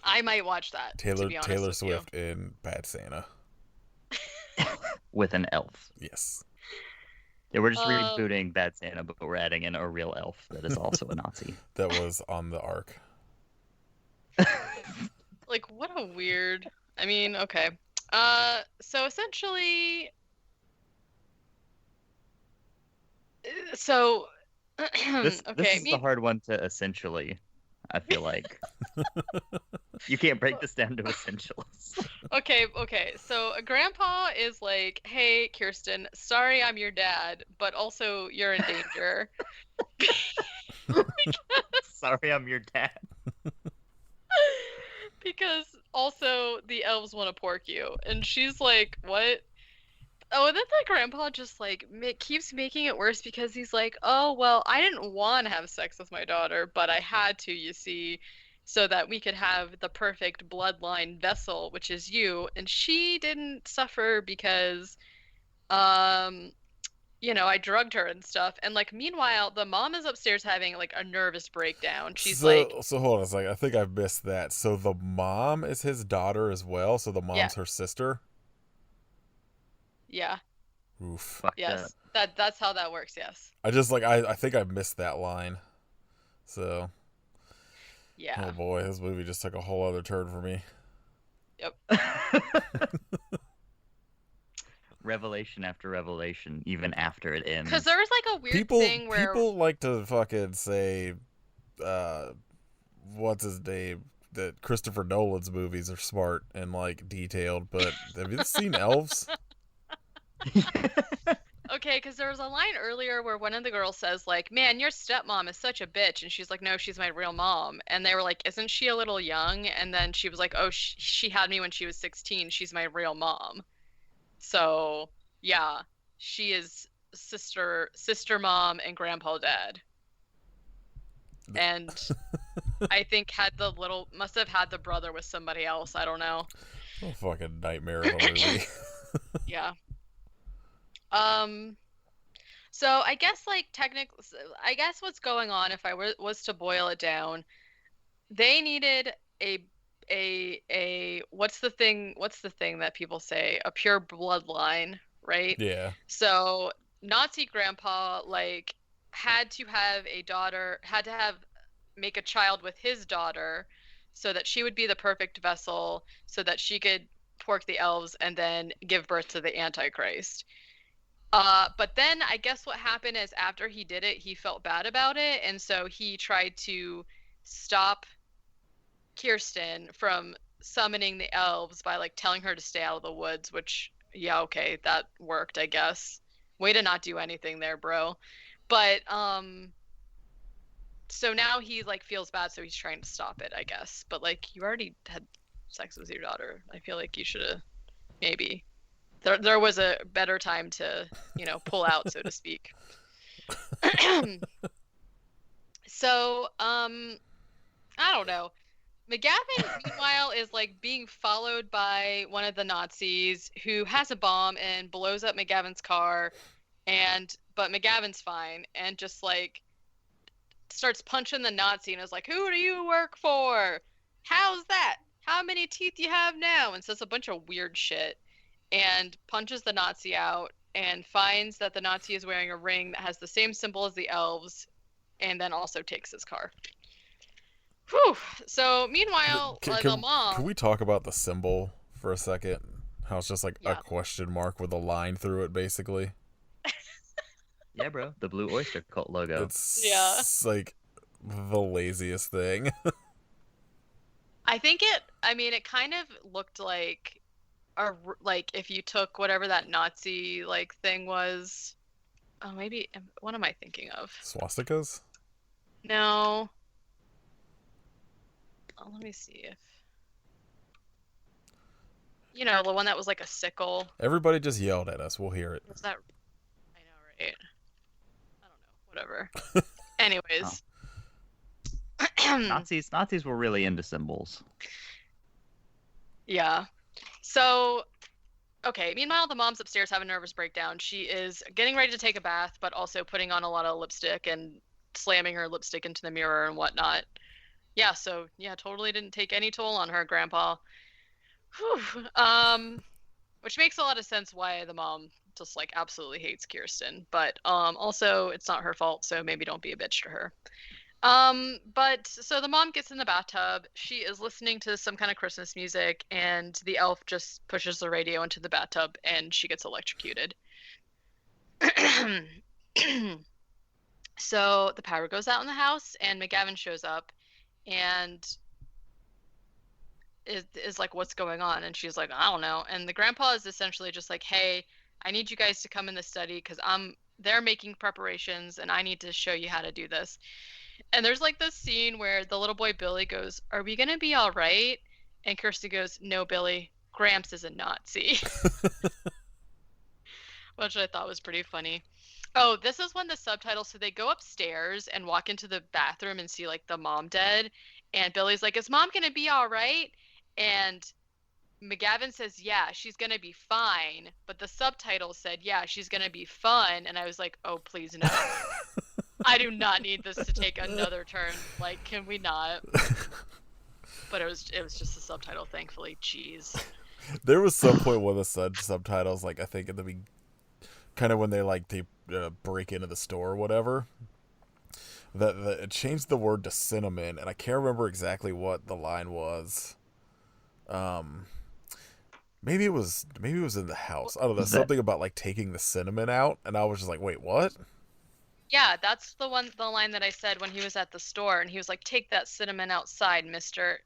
I might watch that. Taylor Swift in Bad Santa. With an elf. Yes. Yeah, we're just rebooting Bad Santa, but we're adding in a real elf that is also a Nazi. That was on the Ark. Like, what a weird... I mean, okay. So essentially... So... This okay, is the hard one to essentially. I feel like you can't break this down to essentials. Okay. So a grandpa is like, "Hey, Kirsten, sorry I'm your dad, but also you're in danger." Sorry, I'm your dad. Because also the elves want to pork you. And she's like, "What?" Oh, and then the grandpa just like keeps making it worse because he's like, "Oh, well, I didn't want to have sex with my daughter, but I had to, you see, so that we could have the perfect bloodline vessel, which is you. And she didn't suffer because, um, I drugged her and stuff." And like, meanwhile, the mom is upstairs having like a nervous breakdown. She's like, So hold on a second. I think I've missed that. So the mom is his daughter as well. So the "Yeah, mom's her sister. yeah, Oof. Fuck yes, that's how that works. Yes, I just like I think I missed that line. So yeah, oh boy, this movie just took a whole other turn for me. yep." that. Revelation after revelation, even after it ends. Because there was like a weird thing where people like to fucking say, what's his name? That Christopher Nolan's movies are smart and like detailed, but have you seen Elves? Okay, because there was a line earlier where one of the girls says, like, "Man, your stepmom is such a bitch." And she's like, "No, she's my real mom." And they were like, "Isn't she a little young?" And then she was like, "Oh, she had me when she was 16. She's my real mom." So, yeah, she is sister mom and grandpa dad. And I think must have had the brother with somebody else. I don't know. Oh, fucking nightmare of a movie. Yeah. So I guess like technically, I guess what's going on, if I was to boil it down, they needed a what's the thing that people say, a pure bloodline, right? Yeah. So Nazi grandpa like had to have a daughter, make a child with his daughter so that she would be the perfect vessel so that she could pork the elves and then give birth to the Antichrist. But then I guess what happened is after he did it, he felt bad about it, and so he tried to stop Kirsten from summoning the elves by like telling her to stay out of the woods, which, yeah, okay, that worked, I guess. Way to not do anything there, bro. But so now he like feels bad, so he's trying to stop it, I guess. But like, you already had sex with your daughter. I feel like you should have maybe there was a better time to, pull out, so to speak. So, I don't know. McGavin, meanwhile, is like being followed by one of the Nazis who has a bomb and blows up McGavin's car, but McGavin's fine and just like starts punching the Nazi and is like, "Who do you work for? How's that? How many teeth you have now?" And says a bunch of weird shit and punches the Nazi out and finds that the Nazi is wearing a ring that has the same symbol as the elves, and then also takes his car. Whew. So meanwhile, the mom... Can we talk about the symbol for a second? How it's just like a question mark with a line through it, basically. Yeah, bro. The Blue Oyster Cult logo. It's like the laziest thing. I think it kind of looked like if you took whatever that Nazi like thing was. Oh, maybe, what am I thinking of? Swastikas? No. Oh, let me see if the one that was like a sickle. Everybody just yelled at us. We'll hear it. Was that? I know, right? I don't know. Whatever. Anyways. Nazis were really into symbols. Yeah. So, okay, meanwhile, the mom's upstairs having a nervous breakdown. She is getting ready to take a bath, but also putting on a lot of lipstick and slamming her lipstick into the mirror and whatnot. Yeah, so, yeah, totally didn't take any toll on her, Grandpa. Whew. Which makes a lot of sense why the mom just, like, absolutely hates Kirsten. But, also, it's not her fault, so maybe don't be a bitch to her. But so the mom gets in the bathtub. She is listening to some kind of Christmas music, and the elf just pushes the radio into the bathtub, and she gets electrocuted. So the power goes out in the house, and McGavin shows up, and is like, "What's going on?" And she's like, "I don't know." And the grandpa is essentially just like, "Hey, I need you guys to come in the study because they're making preparations, and I need to show you how to do this." And there's like this scene where the little boy Billy goes, "Are we gonna be all right?" And Kirsty goes, "No, Billy, Gramps is a Nazi," which I thought was pretty funny. Oh, this is when the subtitles, so they go upstairs and walk into the bathroom and see like the mom dead, and Billy's like, "Is mom gonna be all right?" And McGavin says, "Yeah, she's gonna be fine," but the subtitles said, "Yeah, she's gonna be fun," and I was like, "Oh, please no." I do not need this to take another turn. Like, can we not? But it was just a subtitle, thankfully. Jeez. There was some point with the subtitles, like I think at the kind of when they break into the store or whatever, that it changed the word to cinnamon, and I can't remember exactly what the line was. Maybe it was in the house. I don't know, something about like taking the cinnamon out, and I was just like, wait, what? Yeah, that's the line that I said when he was at the store, and he was like, "Take that cinnamon outside, mister.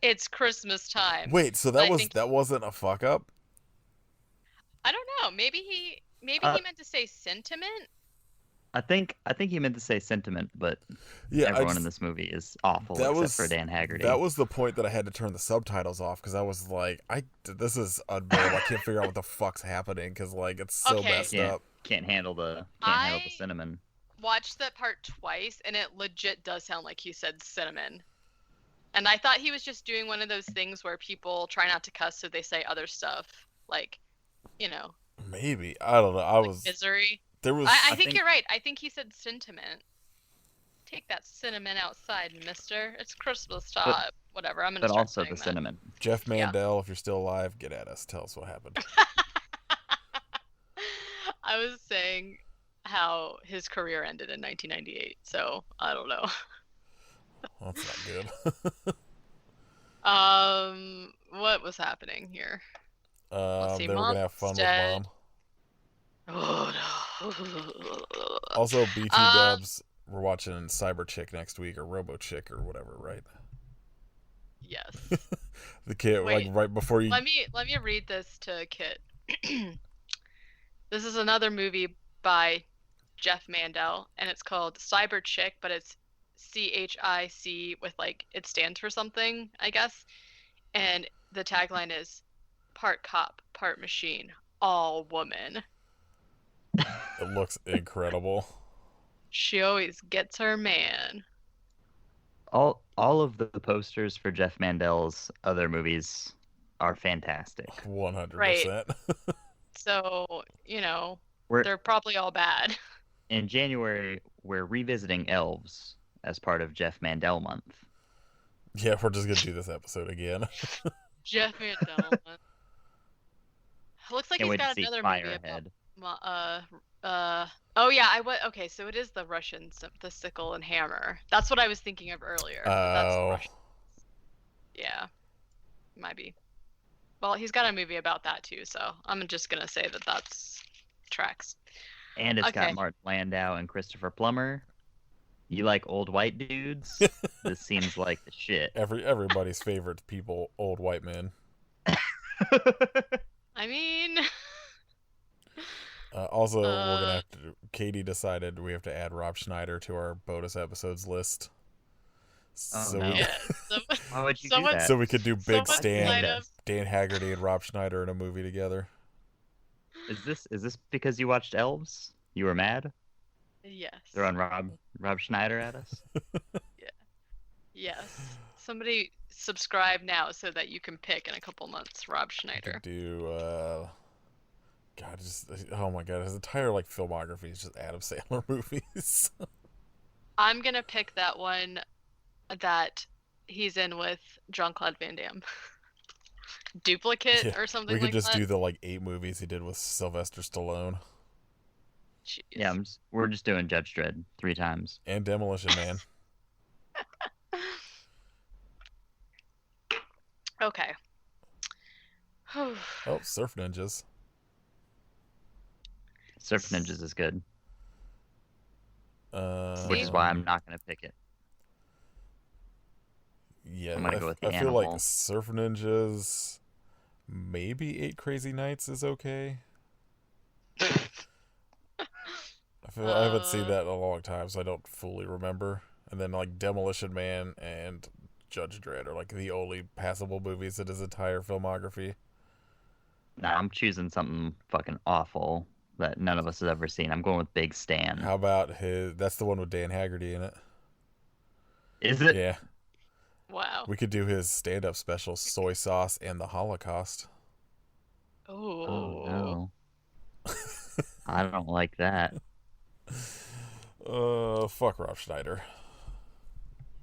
It's Christmas time." Wait, so that wasn't a fuck up? I don't know. Maybe he meant to say sentiment. I think he meant to say sentiment, but yeah, everyone in this movie is awful except for Dan Haggerty. That was the point that I had to turn the subtitles off because I was like, this is unbearable. I can't figure out what the fuck's happening because like it's so messed up. Can't handle the cinnamon. Watched that part twice, and it legit does sound like he said cinnamon. And I thought he was just doing one of those things where people try not to cuss, so they say other stuff, like, you know. Maybe, I don't know. I was misery. There was. I think you're right. I think he said sentiment. Take that cinnamon outside, mister. It's Christmas time. Whatever. I'm gonna. But start also saying the cinnamon. Jeff Mandel, if you're still alive, get at us. Tell us what happened. I was saying how his career ended in 1998, so I don't know. That's not good. What was happening here? Let's see, they were gonna have fun with mom. Oh no. Also, BT Dubs, we're watching Cyber Chick next week, or Robo Chick, or whatever, right? Yes. The kid, like right before you. Let me read this to Kit. This is another movie by Jeff Mandel, and it's called Cyber Chick, but it's CHIC with like it stands for something, I guess. And the tagline is part cop, part machine, all woman. It looks incredible. She always gets her man. All of the posters for Jeff Mandel's other movies are fantastic. 100%. Right. So, they're probably all bad. In January, we're revisiting Elves as part of Jeff Mandel month. Yeah, we're just going to do this episode again. Jeff Mandel month. Looks like he's got another movie about... oh yeah, okay, so it is the Russian, the sickle and hammer. That's what I was thinking of earlier. That's the Russian. Yeah, might be. Well, he's got a movie about that too, so I'm just gonna say that that's tracks. And it's got Mark Landau and Christopher Plummer. You like old white dudes? This seems like the shit. Everybody's favorite people, old white men. I mean. Also, we're gonna have to. Katie decided we have to add Rob Schneider to our bonus episodes list. Why would you do that? So we could do Big Stan, Dan Haggerty, and Rob Schneider in a movie together. Is this because you watched Elves? You were mad? Yes. Throwing Rob Schneider at us? Yeah. Yes. Somebody subscribe now so that you can pick in a couple months Rob Schneider. Oh my god, his entire filmography is just Adam Sandler movies. I'm gonna pick that one that he's in with Jean-Claude Van Damme. Duplicate or something like that. We could just do the 8 movies he did with Sylvester Stallone. Jeez. Yeah, we're just doing Judge Dredd 3 times. And Demolition Man. Okay. Oh, Surf Ninjas. Surf Ninjas is good, which See? is why Um, I'm not gonna pick it. yeah, I'm gonna go with I the feel like animal. Surf Ninjas, maybe Eight Crazy Nights is okay. I feel I haven't seen uh, that in a long time, so I don't fully remember. And then like Demolition Man and Judge Dredd are like the only passable movies in his entire filmography. Nah, I'm choosing something fucking awful that none of us has ever seen. I'm going with Big Stan. How about his? That's the one with Dan Haggerty in it. Is it? Yeah, wow. we could do his stand-up special, Soy Sauce and the Holocaust. Oh Oh. no, I don't like that. Fuck Rob Schneider.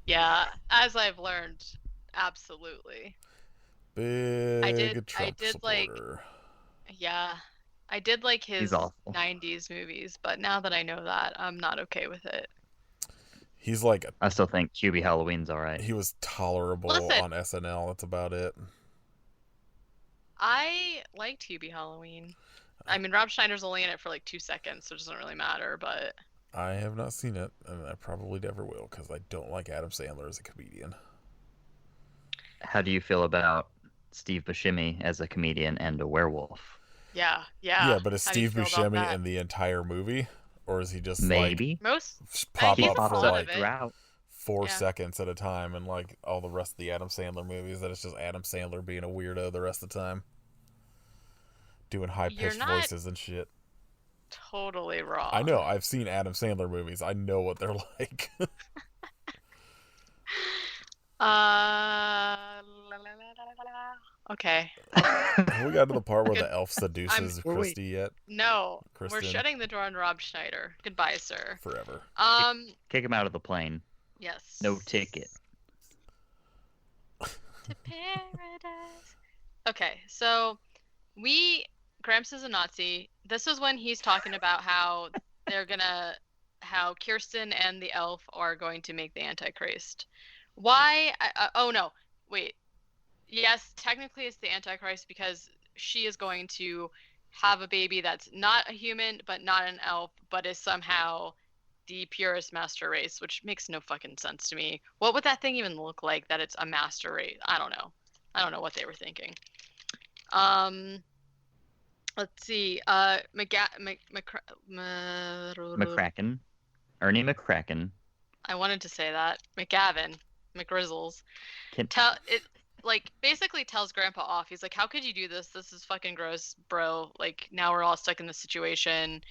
Yeah, as I've learned, absolutely. Big I Trump did like, supporter. yeah, I did like He's his awful. 90s movies, but now that I know that, I'm not okay with it. He's like I still think QB Halloween's all right. he was tolerable Listen, on SNL. That's about it. I liked Hubie Halloween. I mean, Rob Schneider's only in it for like 2 seconds, so it doesn't really matter, but I have not seen it, and I probably never will because I don't like Adam Sandler as a comedian. How do you feel about Steve Buscemi as a comedian and a werewolf? yeah, Yeah, yeah. but is How do you Steve feel about Buscemi that? in the entire movie, or is he just like Maybe Most, pop he he's up in a pops for lot up of like it. throughout. Yeah. seconds at a time, and like all the rest of the Adam Sandler movies, that it's just Adam Sandler being a weirdo the rest of the time, doing high You're pitched not voices and shit. totally I know, wrong. I've seen Adam Sandler movies. I know what they're like. Okay. Have we got to the part where Good. the elf I'm seduces Wait, wait. Christy yet? no. We're Kristen, shutting the door on Rob Schneider. Goodbye, sir. forever. Kick, Um. kick him out of the plane. Yes. No ticket. To paradise. Okay, so we Gramps is a Nazi. This is when he's talking about how they're gonna how Kirsten and the elf are going to make the Antichrist. Why? Oh no, wait. Yes, technically it's the Antichrist because she is going to have a baby that's not a human, but not an elf, but is somehow the purest master race, which makes no fucking sense to me. What would that thing even look like that it's a master race? I don't know. I don't know what they were thinking. Um, let's see. McCracken. Ernie McCracken. I wanted to say that. McGavin. McGrizzles. Can Tell it like basically tells Grandpa off. He's like, "How could you do this? This is fucking gross, bro. Like now we're all stuck in this situation."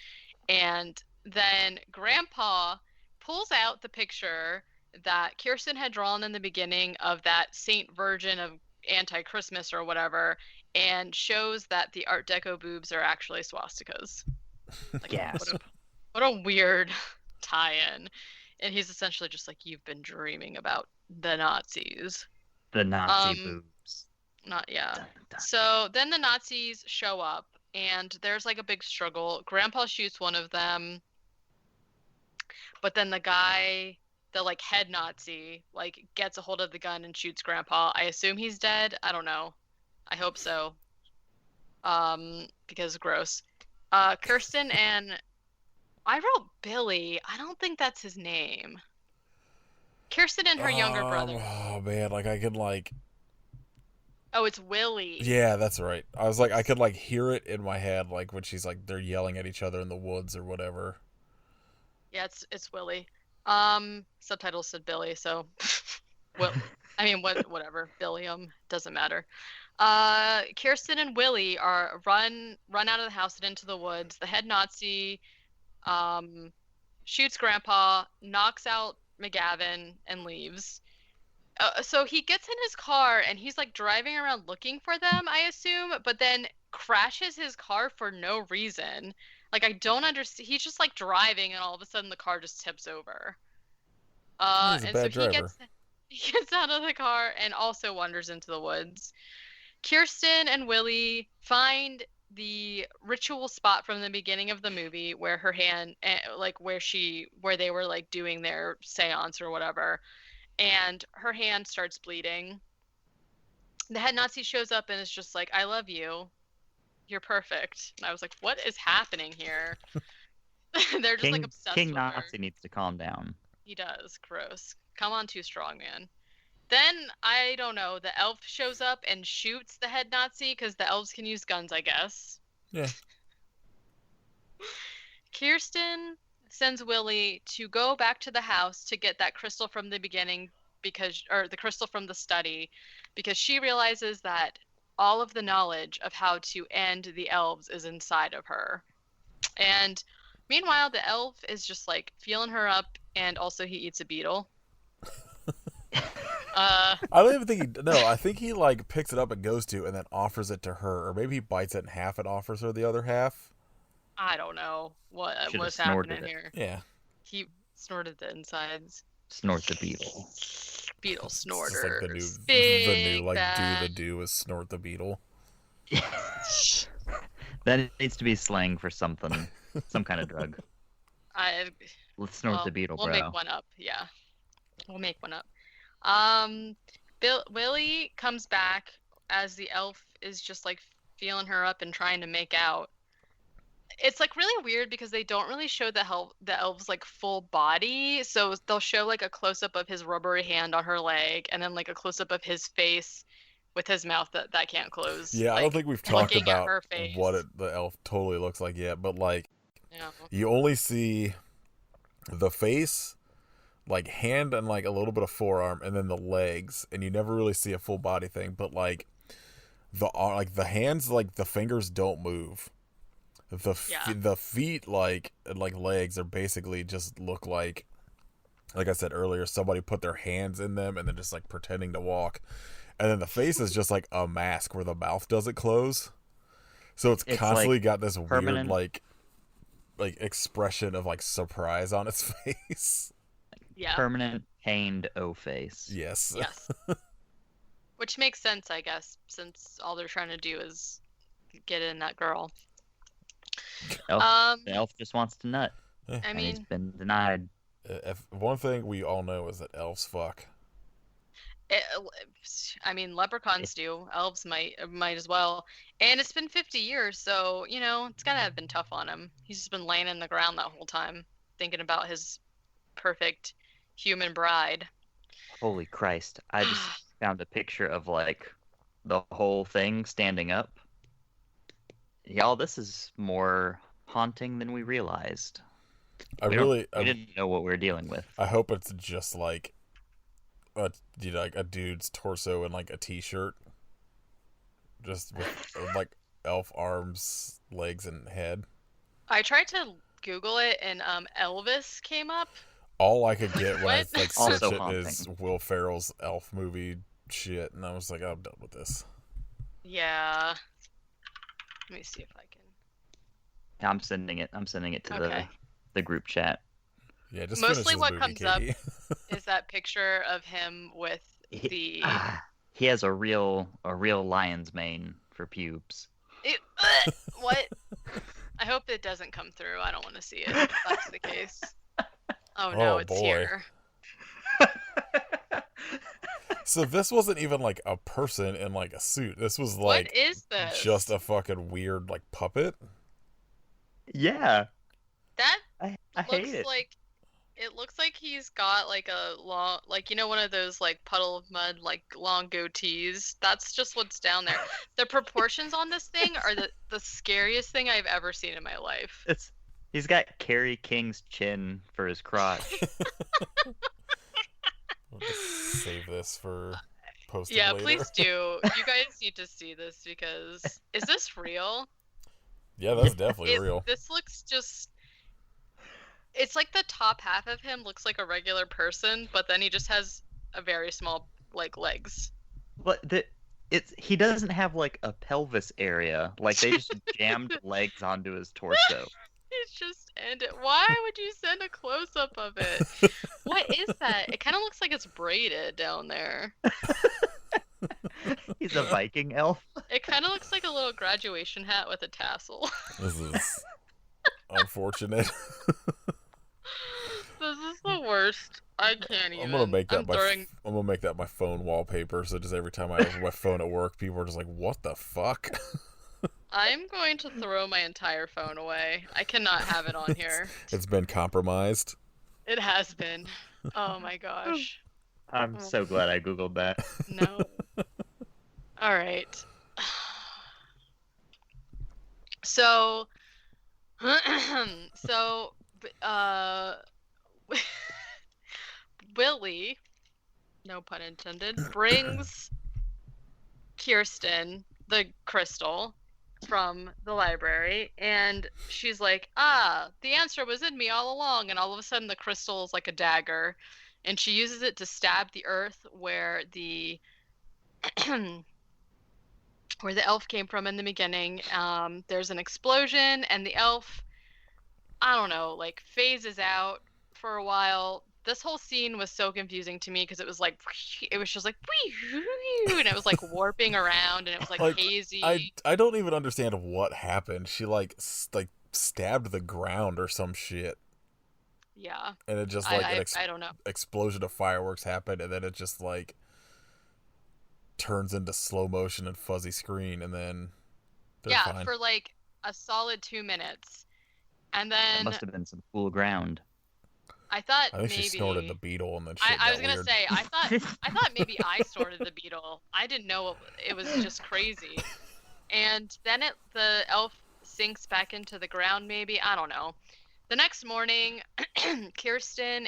And then Grandpa pulls out the picture that Kirsten had drawn in the beginning of that Saint Virgin of Anti-Christmas or whatever, and shows that the Art Deco boobs are actually swastikas. Like, gas. what a weird tie-in. And he's essentially just like, "You've been dreaming about the Nazis." The Nazi Um, boobs. Not yeah. Dun, dun. So then the Nazis show up, and there's like a big struggle. Grandpa shoots one of them, but then the guy, the like head Nazi, like gets a hold of the gun and shoots Grandpa. I assume he's dead. I don't know. I hope so. Because gross. Kirsten and I wrote Billy. I don't think that's his name. Kirsten and her younger brother. Oh man, like I could like Oh, it's Willie. yeah, that's right. I was like I could like hear it in my head like when she's like they're yelling at each other in the woods or whatever. Yeah, it's Willie. Subtitles said Billy, so well, I mean, whatever. Billiam doesn't matter. Kirsten and Willie are run out of the house and into the woods. The head Nazi, shoots Grandpa, knocks out McGavin, and leaves. So he gets in his car and he's like driving around looking for them, I assume, but then crashes his car for no reason. Like I don't understand. He's just like driving and all of a sudden the car just tips over. He's a And so bad driver. he gets out of the car and also wanders into the woods. Kirsten and Willie find the ritual spot from the beginning of the movie where her hand, like where they were like doing their seance or whatever, and her hand starts bleeding. the head Nazi shows up and is just like, I love you. You're perfect. And I was like, what is happening here? They're just like obsessed King with Nazi her. needs to calm down. He does. Gross. Come on, too strong, man. Then, I don't know, the elf shows up and shoots the head Nazi because the elves can use guns, I guess. Yeah. Kirsten sends Willie to go back to the house to get that crystal from the beginning or the crystal from the study, because she realizes that all of the knowledge of how to end the elves is inside of her. And meanwhile, the elf is just like feeling her up, and also he eats a beetle. I don't even think I think he like picks it up and goes to and then offers it to her, or maybe he bites it in half and offers her the other half. I don't know what's Should've happening snorted it. here. Yeah. He snorted the insides. Snort the beetle. Beetle It's snorter. just like the new like do is snort the beetle. That needs to be slang for something, some kind of drug. Let's snort the beetle, we'll bro. make one up. Yeah, we'll make one up. Willie comes back as the elf is just like feeling her up and trying to make out. It's like really weird because they don't really show the elf's like full body, so they'll show like a close up of his rubbery hand on her leg, and then like a close up of his face with his mouth that can't close. Yeah, like, I don't think we've talked about face. what the elf totally looks like yet, but like Yeah. you only see the face, like hand and like a little bit of forearm, and then the legs, and you never really see a full body thing. But like the hands, like the fingers don't move. The feet, like legs, are basically just look like I said earlier, somebody put their hands in them and then just like pretending to walk. And then the face is just like a mask where the mouth doesn't close. So it's constantly like got this permanent, weird like expression of like surprise on its face. Yeah. Permanent pained O face. Yes. Yes. Which makes sense, I guess, since all they're trying to do is get in that girl. The elf just wants to nut. I mean, he's been denied. If one thing we all know is that elves fuck. Leprechauns do. Elves might as well. And it's been 50 years, so, it's gotta have been tough on him. He's just been laying in the ground that whole time, thinking about his perfect human bride. Holy Christ. I just found a picture of, like, the whole thing standing up. Y'all, this is more haunting than we realized. We didn't know what we were dealing with. I hope it's just like a dude's torso and like a t-shirt, just with like elf arms, legs, and head. I tried to Google it, and Elvis came up. All I could get when I like search it haunting. Is Will Ferrell's elf movie shit, and I was like, I'm done with this. Yeah. Let me see if I can. Yeah, I'm sending it to the group chat. Yeah, just mostly what movie, comes Katie. up is that picture of him with the. He has a real lion's mane for pubes. What? I hope it doesn't come through. I don't want to see it. If that's the case. Oh no, it's boy. here. So this wasn't even like a person in like a suit. This was like, what is this? Just a fucking weird like puppet. Yeah. That I looks hate it. like it looks like he's got like a long, like one of those like puddle of mud like long goatees. That's just what's down there. The proportions on this thing are the scariest thing I've ever seen in my life. He's got Carrie King's chin for his crotch. We'll just save this for posting Yeah, later. please do. You guys need to see this because is this real? Yeah, that's definitely real. This looks just. It's like the top half of him looks like a regular person, but then he just has a very small like legs. But he doesn't have like a pelvis area. Like they just jammed legs onto his torso. It's just ended. Why would you send a close up of it? What is that? It kind of looks like it's braided down there. He's a Viking elf. It kind of looks like a little graduation hat with a tassel. This is unfortunate. This is the worst. I can't even. I'm gonna make that I'm throwing. I'm gonna make that my phone wallpaper. So just every time I open my phone at work, people are just like, "What the fuck?" I'm going to throw my entire phone away. I cannot have it on here. It's been compromised. It has been. Oh my gosh. I'm so glad I googled that. No. All right. So, uh, Willie, no pun intended, brings Kirsten the crystal from the library, and she's like, the answer was in me all along. And all of a sudden the crystal is like a dagger, and she uses it to stab the earth where the where the elf came from in the beginning. There's an explosion, and the elf, I don't know, like phases out for a while. This whole scene was so confusing to me because it was just like, and it was like warping around, and it was like hazy. I don't even understand what happened. She like stabbed the ground or some shit. Yeah. And it just I don't know. Explosion of fireworks happened, and then it just like turns into slow motion and fuzzy screen, and then fine. For like a solid 2 minutes, and then That must have been some cool ground. I thought I think maybe she snorted the beetle, and then shit I was got gonna weird. say I thought maybe I snorted the beetle. I didn't know it was just crazy, and then the elf sinks back into the ground. Maybe, I don't know. The next morning, Kirsten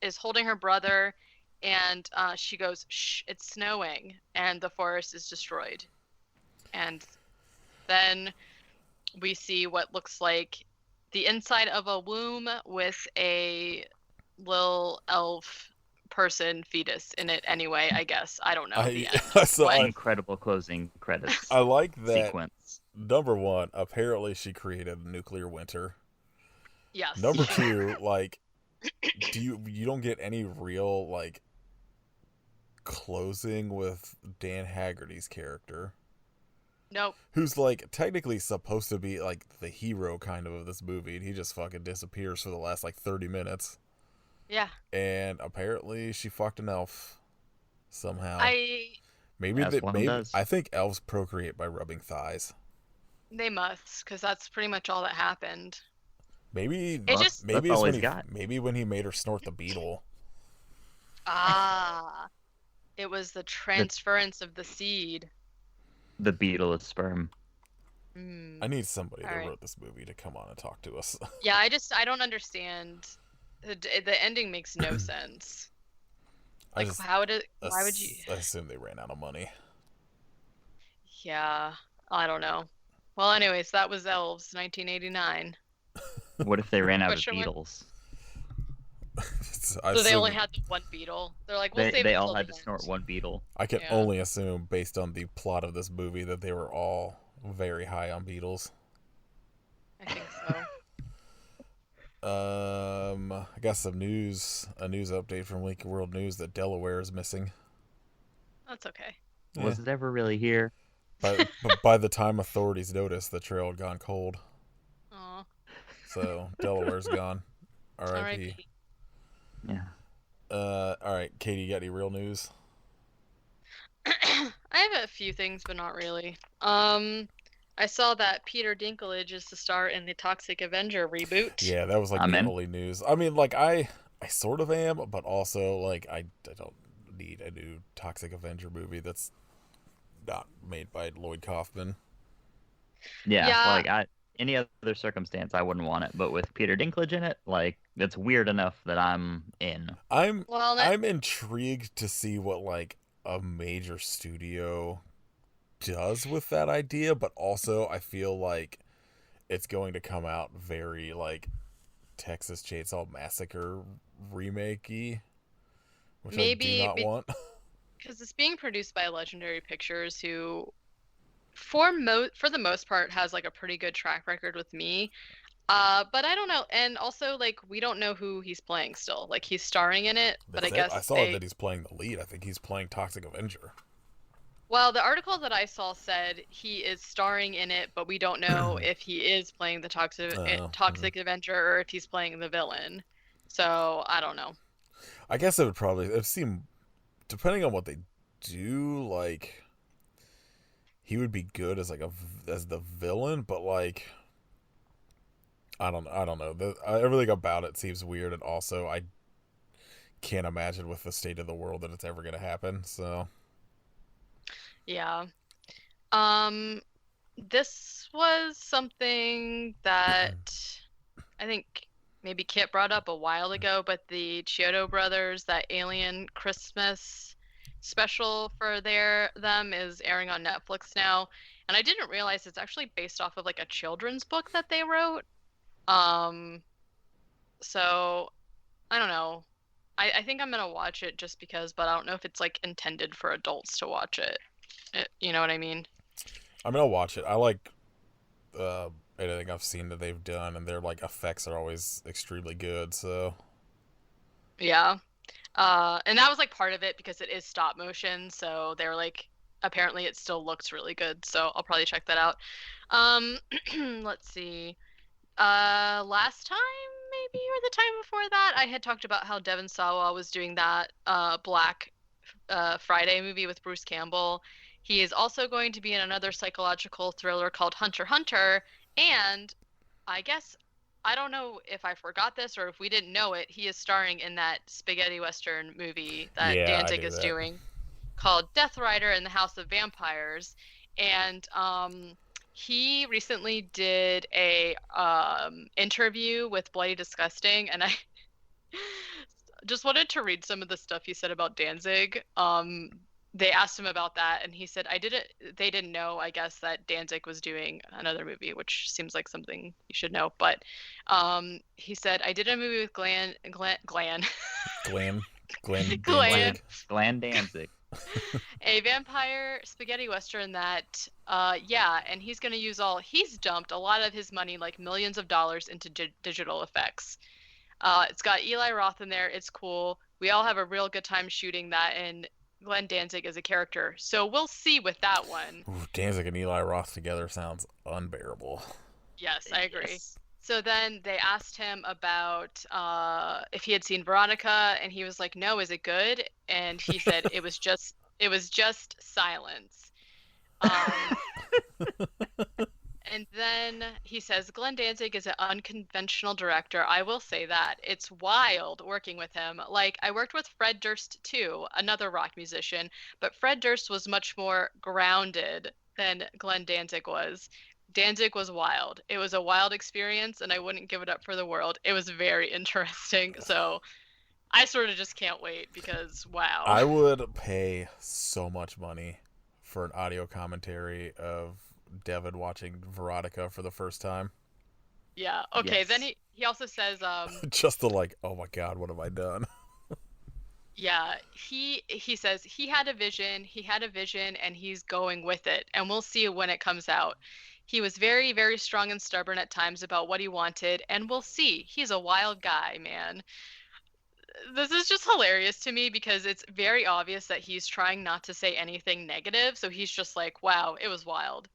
is holding her brother, and she goes, "Shh, it's snowing," and the forest is destroyed. And then we see what looks like the inside of a womb with a little elf person fetus in it anyway, I guess. I don't know. Incredible closing credits. I like that sequence. Number one, apparently she created a nuclear winter. Yes. Number two, like, you don't get any real like closing with Dan Haggerty's character. Nope. Who's like technically supposed to be like the hero kind of this movie, and he just fucking disappears for the last like 30 minutes. Yeah. And apparently she fucked an elf somehow. Maybe I think elves procreate by rubbing thighs. They must, because that's pretty much all that happened. Maybe when he made her snort the beetle. It was the transference of the seed. The beetle is sperm. I need somebody that wrote this movie to come on and talk to us. Yeah, I don't understand. The ending makes no sense. Like, why would you? I assume they ran out of money. Yeah, I don't know. Well, anyways, that was Elves, 1989. What if they ran out of beetles? So they only had the one beetle. They're like, we'll save it. They all had to snort one beetle. I can only assume, based on the plot of this movie, that they were all very high on beetles. I think so. I got a news update from Leaky World News that Delaware is missing. That's okay. Was it ever really here? By the time authorities noticed, the trail had gone cold. Aw. So Delaware's gone. R.I.P. Yeah. All right, Katie, you got any real news? I have a few things, but not really. I saw that Peter Dinklage is to star in the Toxic Avenger reboot. Yeah, that was like the only news. I mean, like I sort of am, but also like I don't need a new Toxic Avenger movie that's not made by Lloyd Kaufman. Yeah. Like any other circumstance, I wouldn't want it. But with Peter Dinklage in it, like it's weird enough that I'm in. I'm intrigued to see what like a major studio does with that idea, but also I feel like it's going to come out very like Texas Chainsaw Massacre remake-y, which I do not want. Because it's being produced by Legendary Pictures, who for the most part has like a pretty good track record with me. But I don't know, and also like we don't know who he's playing still. Like he's starring in it, but I guess I saw that he's playing the lead. I think he's playing Toxic Avenger. Well, the article that I saw said he is starring in it, but we don't know if he is playing the Toxic Avenger or if he's playing the villain. So I don't know. I guess it'd seem, depending on what they do, like he would be good as as the villain, but like I don't know. Everything about it seems weird, and also I can't imagine with the state of the world that it's ever going to happen. So Yeah. Um, this was something that I think maybe Kit brought up a while ago, but the Chiodo brothers, that Alien Christmas special for them is airing on Netflix now. And I didn't realize it's actually based off of like a children's book that they wrote. Um, so I don't know. I think I'm gonna watch it just because, but I don't know if it's like intended for adults to watch it. You know what I mean? I'm gonna watch it. I like anything I've seen that they've done, and their like effects are always extremely good. So Yeah. And that was like part of it because it is stop motion, so they were like, apparently it still looks really good, so I'll probably check that out. Um, let's see. Last time maybe or the time before that, I had talked about how Devon Sawa was doing that Black Friday movie with Bruce Campbell. He is also going to be in another psychological thriller called Hunter x Hunter, and I guess I don't know if I forgot this or if we didn't know it. He is starring in that spaghetti western movie that yeah, I Danzig knew is that. doing called Death Rider and the House of Vampires. And he recently did a interview with Bloody Disgusting, and I just wanted to read some of the stuff he said about Danzig. They asked him about that, and he said, they didn't know, I guess, that Danzig was doing another movie, which seems like something you should know. But he said, I did a movie with Glenn, Glenn Glenn, Danzig. Glenn Danzig. a vampire spaghetti western that, and he's dumped a lot of his money, like millions of dollars, into digital effects. It's got Eli Roth in there. It's cool. We all have a real good time shooting that, and Glenn Danzig is a character. So we'll see with that one. Ooh, Danzig and Eli Roth together sounds unbearable. Yes, I agree. Yes. So then they asked him about if he had seen Veronica, and he was like, "No, is it good?" And he said it was just silence. And then he says, Glenn Danzig is an unconventional director. I will say that. It's wild working with him. Like, I worked with Fred Durst too, another rock musician, but Fred Durst was much more grounded than Glenn Danzig was. Danzig was wild. It was a wild experience, and I wouldn't give it up for the world. It was very interesting. So I sort of just can't wait because, wow. I would pay so much money for an audio commentary of Devin watching Veronica for the first time. Yeah. Okay. Yes. Then he also says, Just to like, oh my god, what have I done? yeah, he says he had a vision, and he's going with it, and we'll see when it comes out. He was very, very strong and stubborn at times about what he wanted, and we'll see. He's a wild guy, man. This is just hilarious to me because it's very obvious that he's trying not to say anything negative, so he's just like, wow, it was wild.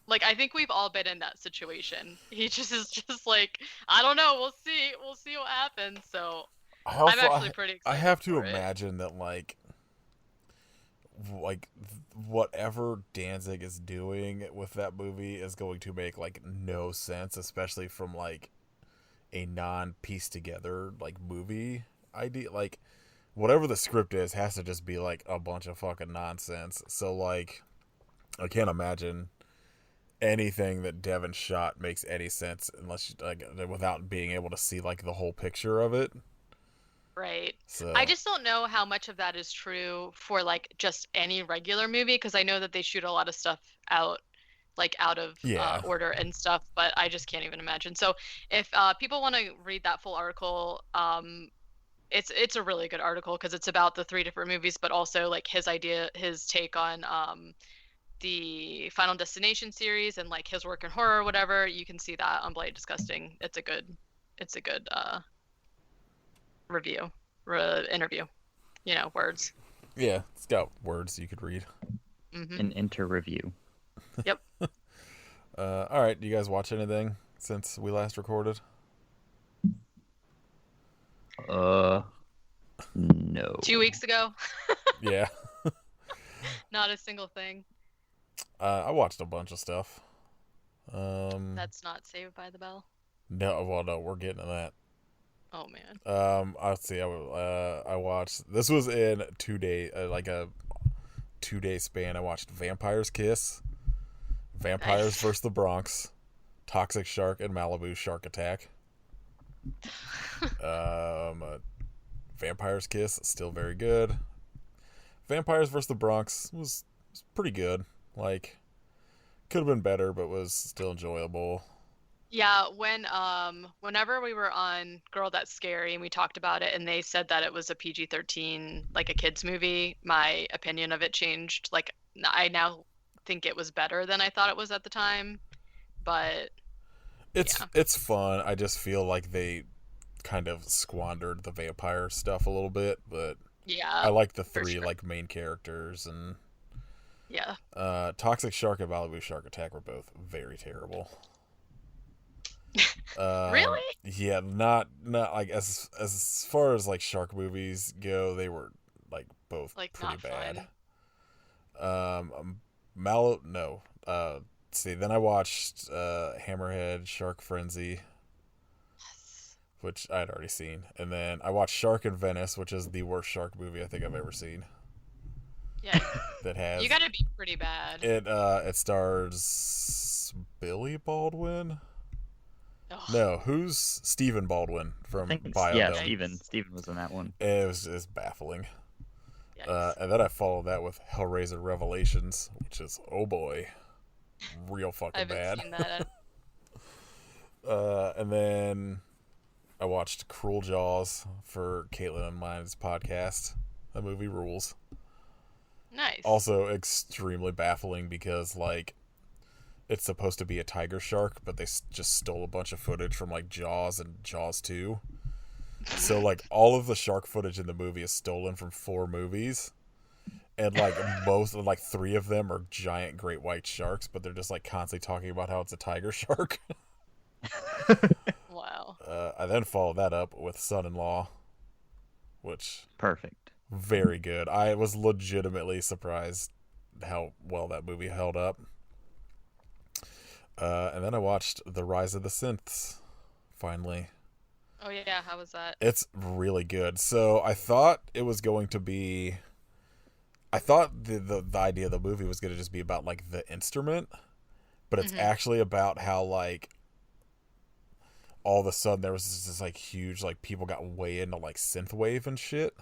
Like, I think we've all been in that situation. He just is just like, I don't know, we'll see what happens. So I'm actually pretty excited. I have to for it. imagine that like whatever Danzig is doing with that movie is going to make like no sense, especially from like a non-pieced together like movie idea. Like whatever the script is has to just be like a bunch of fucking nonsense. So like I can't imagine anything that Devin shot makes any sense unless like without being able to see like the whole picture of it. Right. So I just don't know how much of that is true for like just any regular movie, because I know that they shoot a lot of stuff out of yeah. order and stuff, but I just can't even imagine. So if people want to read that full article, it's a really good article because it's about the 3 different movies, but also like his take on the Final Destination series and like his work in horror or whatever. You can see that on Bloody Disgusting. It's a good interview. You know, words. Yeah, it's got words you could read. Mm-hmm. An inter-review. Yep. All right, do you guys watch anything since we last recorded? No. 2 weeks ago. Yeah. Not a single thing. I watched a bunch of stuff. That's not Saved by the Bell. No, well, no, we're getting to that. Oh man. Let's see. I watched. This was in 2 day, like a 2 day span. I watched Vampire's Kiss, Vampires Nice. vs. the Bronx, Toxic Shark, and Malibu Shark Attack. Vampire's Kiss, still very good. Vampires vs. the Bronx was pretty good. Like, could have been better, but was still enjoyable. Yeah, whenever we were on Girl That's Scary and we talked about it and they said that it was a PG-13, like a kids movie, my opinion of it changed. Like I now think it was better than I thought it was at the time. But It's fun. I just feel like they kind of squandered the vampire stuff a little bit, but yeah, I like the for three sure. like main characters, and Yeah. Toxic Shark and Malibu Shark Attack were both very terrible. Really? Yeah, not like as far as like shark movies go, they were like both Like pretty not bad. fun. No. See, then I watched Hammerhead Shark Frenzy, which I had already seen, and then I watched Shark in Venice, which is the worst shark movie I think I've ever seen. Yeah. That has You gotta be pretty bad. it stars Billy Baldwin. Ugh. No, who's Stephen Baldwin I from think Biodome? yeah, Steven was in that one. It was baffling. Yikes. And then I followed that with Hellraiser Revelations, which is, oh boy, real I fucking haven't bad. seen that. And then I watched Cruel Jaws for Caitlin and mine's podcast. That movie rules. Nice. Also extremely baffling because, like, it's supposed to be a tiger shark, but they just stole a bunch of footage from, like, Jaws and Jaws 2. So, like, all of the shark footage in the movie is stolen from 4 movies. And, like, like, 3 of them are giant great white sharks, but they're just, like, constantly talking about how it's a tiger shark. Wow. I then followed that up with Son-in-Law, which, Perfect. very good. I was legitimately surprised how well that movie held up. And then I watched The Rise of the Synths, finally. Oh yeah, how was that? It's really good. So I thought it was going to be... I thought the idea of the movie was going to just be about, like, the instrument, but it's actually about how, like, all of a sudden there was this, like, huge, like, people got way into, like, synthwave and shit.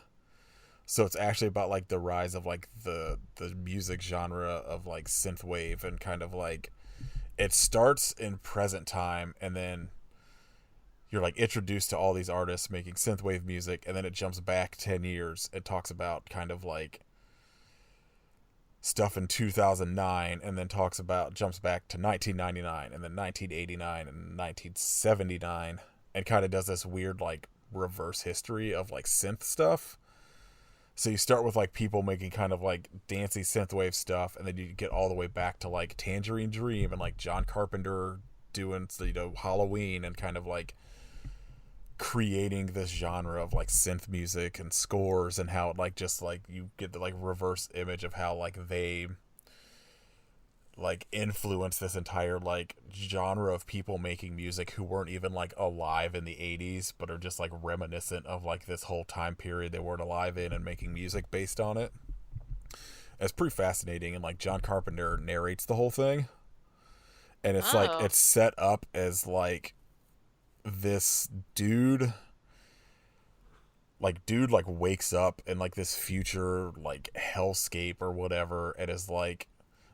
So it's actually about, like, the rise of, like, the music genre of, like, synthwave, and kind of, like, it starts in present time, and then you're, like, introduced to all these artists making synthwave music, and then it jumps back 10 years and talks about kind of, like, stuff in 2009, and then jumps back to 1999, and then 1989, and 1979, and kind of does this weird, like, reverse history of, like, synth stuff. So you start with, like, people making kind of, like, dancey synthwave stuff, and then you get all the way back to, like, Tangerine Dream and, like, John Carpenter doing, you know, Halloween, and kind of, like, creating this genre of, like, synth music and scores, and how it, like, just, like, you get the, like, reverse image of how, like, they, like, influence this entire, like, genre of people making music who weren't even, like, alive in the 80s, but are just, like, reminiscent of, like, this whole time period they weren't alive in, and making music based on it. It's pretty fascinating, and, like, John Carpenter narrates the whole thing, and it's like, it's set up as, like, this dude wakes up in, like, this future, like, hellscape or whatever, and is, like,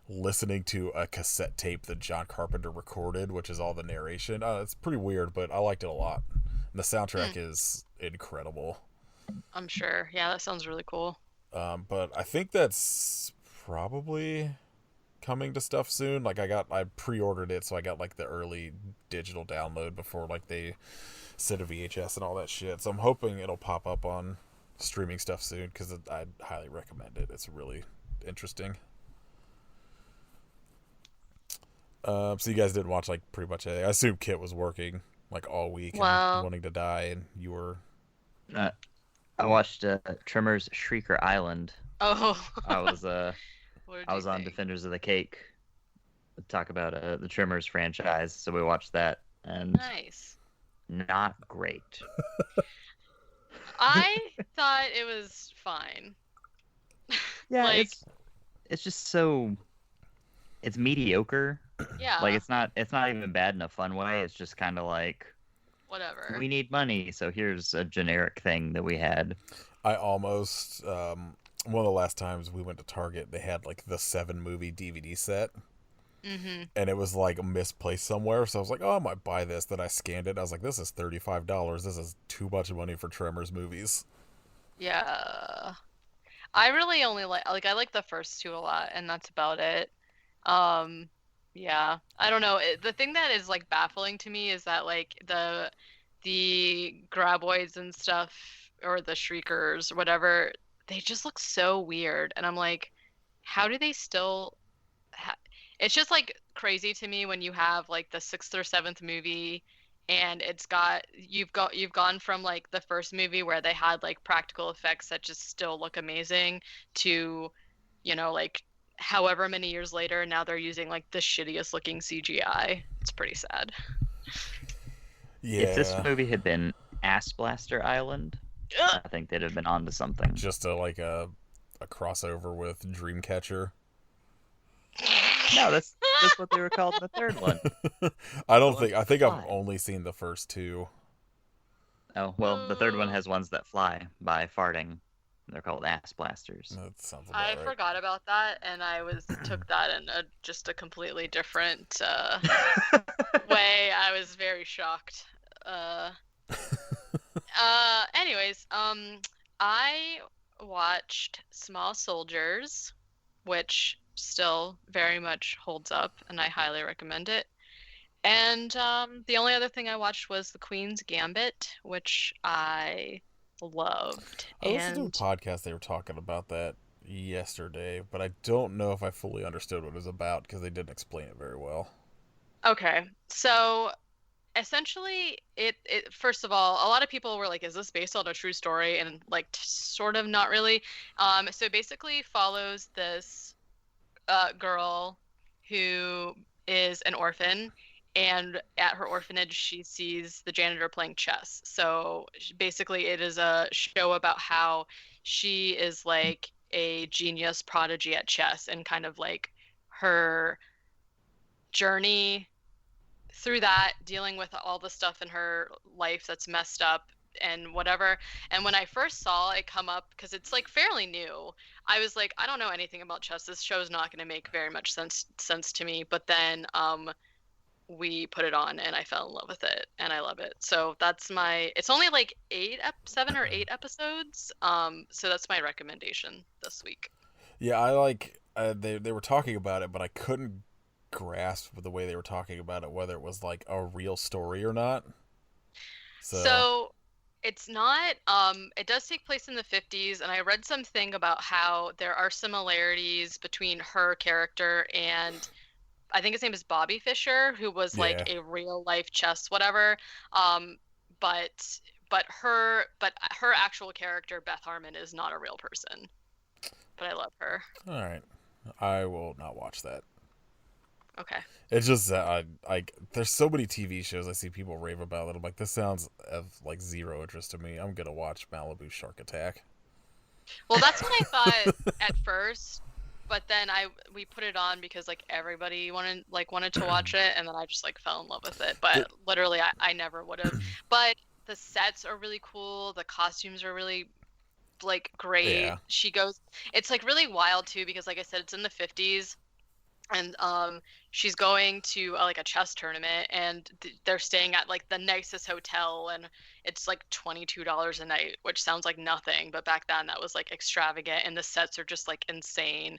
listening to a cassette tape that John Carpenter recorded, which is all the narration. It's pretty weird, but I liked it a lot. And the soundtrack is incredible. I'm sure. Yeah, that sounds really cool. But I think that's probably coming to stuff soon. Like, I pre-ordered it, so I got, like, the early digital download before, like, they sent a VHS and all that shit. So I'm hoping it'll pop up on streaming stuff soon, because I'd highly recommend it. It's really interesting. So you guys didn't watch, like, pretty much anything. I assume Kit was working, like, all week and wanting to die, and you were I watched Tremors Shrieker Island. Oh. I was What did I you was on think? Defenders of the Cake. Talk about the Tremors franchise, so we watched that, and Nice. not great. I thought it was fine. Yeah, Like, it's just so it's mediocre. Like yeah, it's not even bad in a fun way. It's just kind of like whatever. we need money, so here's a generic thing that we had. I almost one of the last times we went to Target, they had like the 7-movie DVD set, Mm-hmm. and it was like misplaced somewhere. So I was like, oh, I might buy this. Then I scanned it. I was like, this is $35. This is too much money for Tremors movies. Yeah. I really only like I like the first two a lot, and that's about it. Um, yeah. I don't know. The thing that is like baffling to me is that like the graboids and stuff or the shriekers or whatever, they just look so weird, and I'm like, how do they still ha it's just like crazy to me when you have like the sixth or seventh movie and you've gone from like the first movie where they had like practical effects that just still look amazing to, like however many years later now they're using like the shittiest looking CGI. It's pretty sad. If this Yeah, movie had been Ass Blaster Island, Ugh! I think they'd have been onto something. just a crossover with Dreamcatcher. No, that's what they were called in the third one. I The don't ones think I that think I've fly. only seen the first two. Oh, well, the third one has ones that fly by farting. They're called Ass Blasters. That sounds I about right. forgot about that, and I took that in just a completely different way. I was very shocked. Anyways, I watched Small Soldiers, which still very much holds up, and I highly recommend it. And the only other thing I watched was The Queen's Gambit, which I loved. I listened to a And podcast. They were talking about that yesterday, but I don't know if I fully understood what it was about because they didn't explain it very well. okay, so essentially it first of all, a lot of people were like, is this based on a true story? And like sort of not really. So it basically follows this girl who is an orphan, and at her orphanage she sees the janitor playing chess. So basically it is a show about how she is like a genius prodigy at chess, and kind of like her journey through that, dealing with all the stuff in her life that's messed up and whatever. And when I first saw it come up, because it's like fairly new, I was like, I don't know anything about chess. This show is not going to make very much sense to me. But then we put it on, and I fell in love with it, and I love it. So that's my. It's only like 7 or 8 episodes. So that's my recommendation this week. Yeah, I like they were talking about it, but I couldn't grasp the way they were talking about it, whether it was like a real story or not. So it's not, it does take place in the 50s, and I read something about how there are similarities between her character and I think his name is Bobby Fischer, who was yeah, like a real life chess whatever. But her actual character, Beth Harmon, is not a real person. But I love her. all right, I will not watch that. Okay. It's just that there's so many TV shows I see people rave about that I'm like, this sounds of like zero interest to me. I'm gonna watch Malibu Shark Attack. Well, that's what I thought at first, but then we put it on because like everybody wanted to watch it, and then I just like fell in love with it. But literally, I never would have. But the sets are really cool. The costumes are really like great. Yeah. It's like really wild too, because like I said, it's in the 50s. And she's going to like a chess tournament, and they're staying at like the nicest hotel, and it's like $22 a night, which sounds like nothing, but back then that was like extravagant, and the sets are just like insane.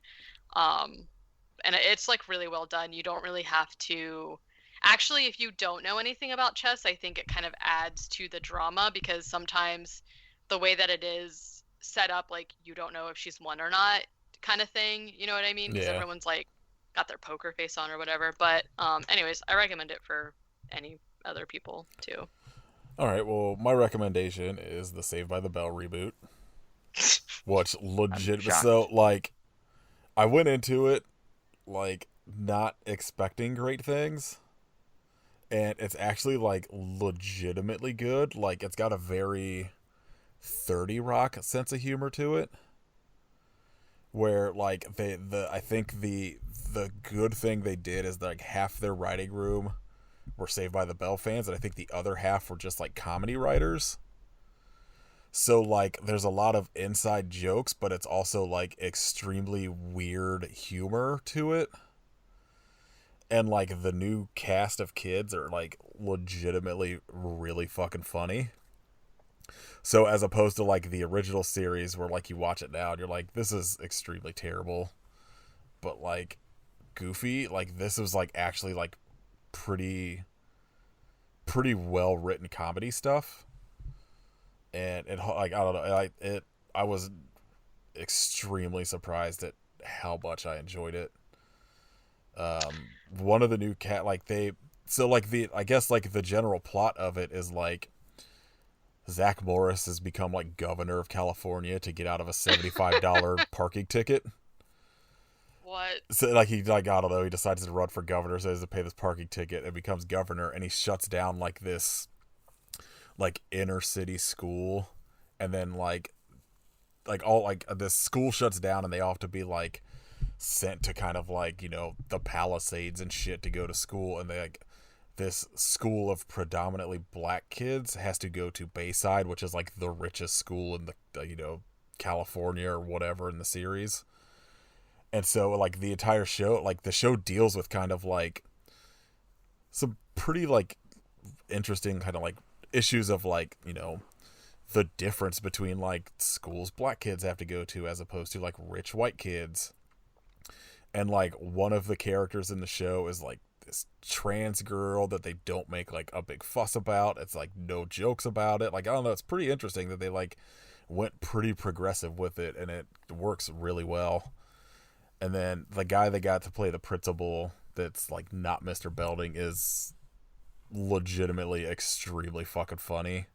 And it's like really well done. You don't really have to actually, if you don't know anything about chess, I think it kind of adds to the drama, because sometimes the way that it is set up, like you don't know if she's won or not, kind of thing. You know what I mean? Because Yeah. everyone's like got their poker face on or whatever. But anyways, I recommend it for any other people too. All right, well, my recommendation is the Saved by the Bell reboot. Which I'm legit, so shocked. like I went into it like not expecting great things, and it's actually like legitimately good. Like it's got a very 30 Rock sense of humor to it, where like the I think the good thing they did is like half their writing room were Saved by the Bell fans, and I think the other half were just like comedy writers. So like there's a lot of inside jokes, but it's also like extremely weird humor to it. And like the new cast of kids are like legitimately really fucking funny. So as opposed to like the original series where like you watch it now and you're like, this is extremely terrible, but like goofy, like this was like actually like pretty well written comedy stuff. And it like I don't know, I was extremely surprised at how much I enjoyed it. One of the new cat like they so like the I guess like the general plot of it is like Zach Morris has become like governor of California to get out of a $75 parking ticket. What? So like he like I don't know, he decides to run for governor, so he has to pay this parking ticket and becomes governor, and he shuts down like this like inner city school, and then like all like this school shuts down and they all have to be like sent to kind of like, you know, the Palisades and shit to go to school, and they like this school of predominantly black kids has to go to Bayside, which is like the richest school in the you know, California or whatever in the series. And so like the entire show, like the show deals with kind of like some pretty like interesting kind of like issues of like, you know, the difference between like schools black kids have to go to as opposed to like rich white kids. And like one of the characters in the show is like this trans girl that they don't make like a big fuss about. It's like no jokes about it. Like I don't know, it's pretty interesting that they like went pretty progressive with it, and it works really well. And then the guy they got to play the principal that's like not Mr. Belding is legitimately extremely fucking funny.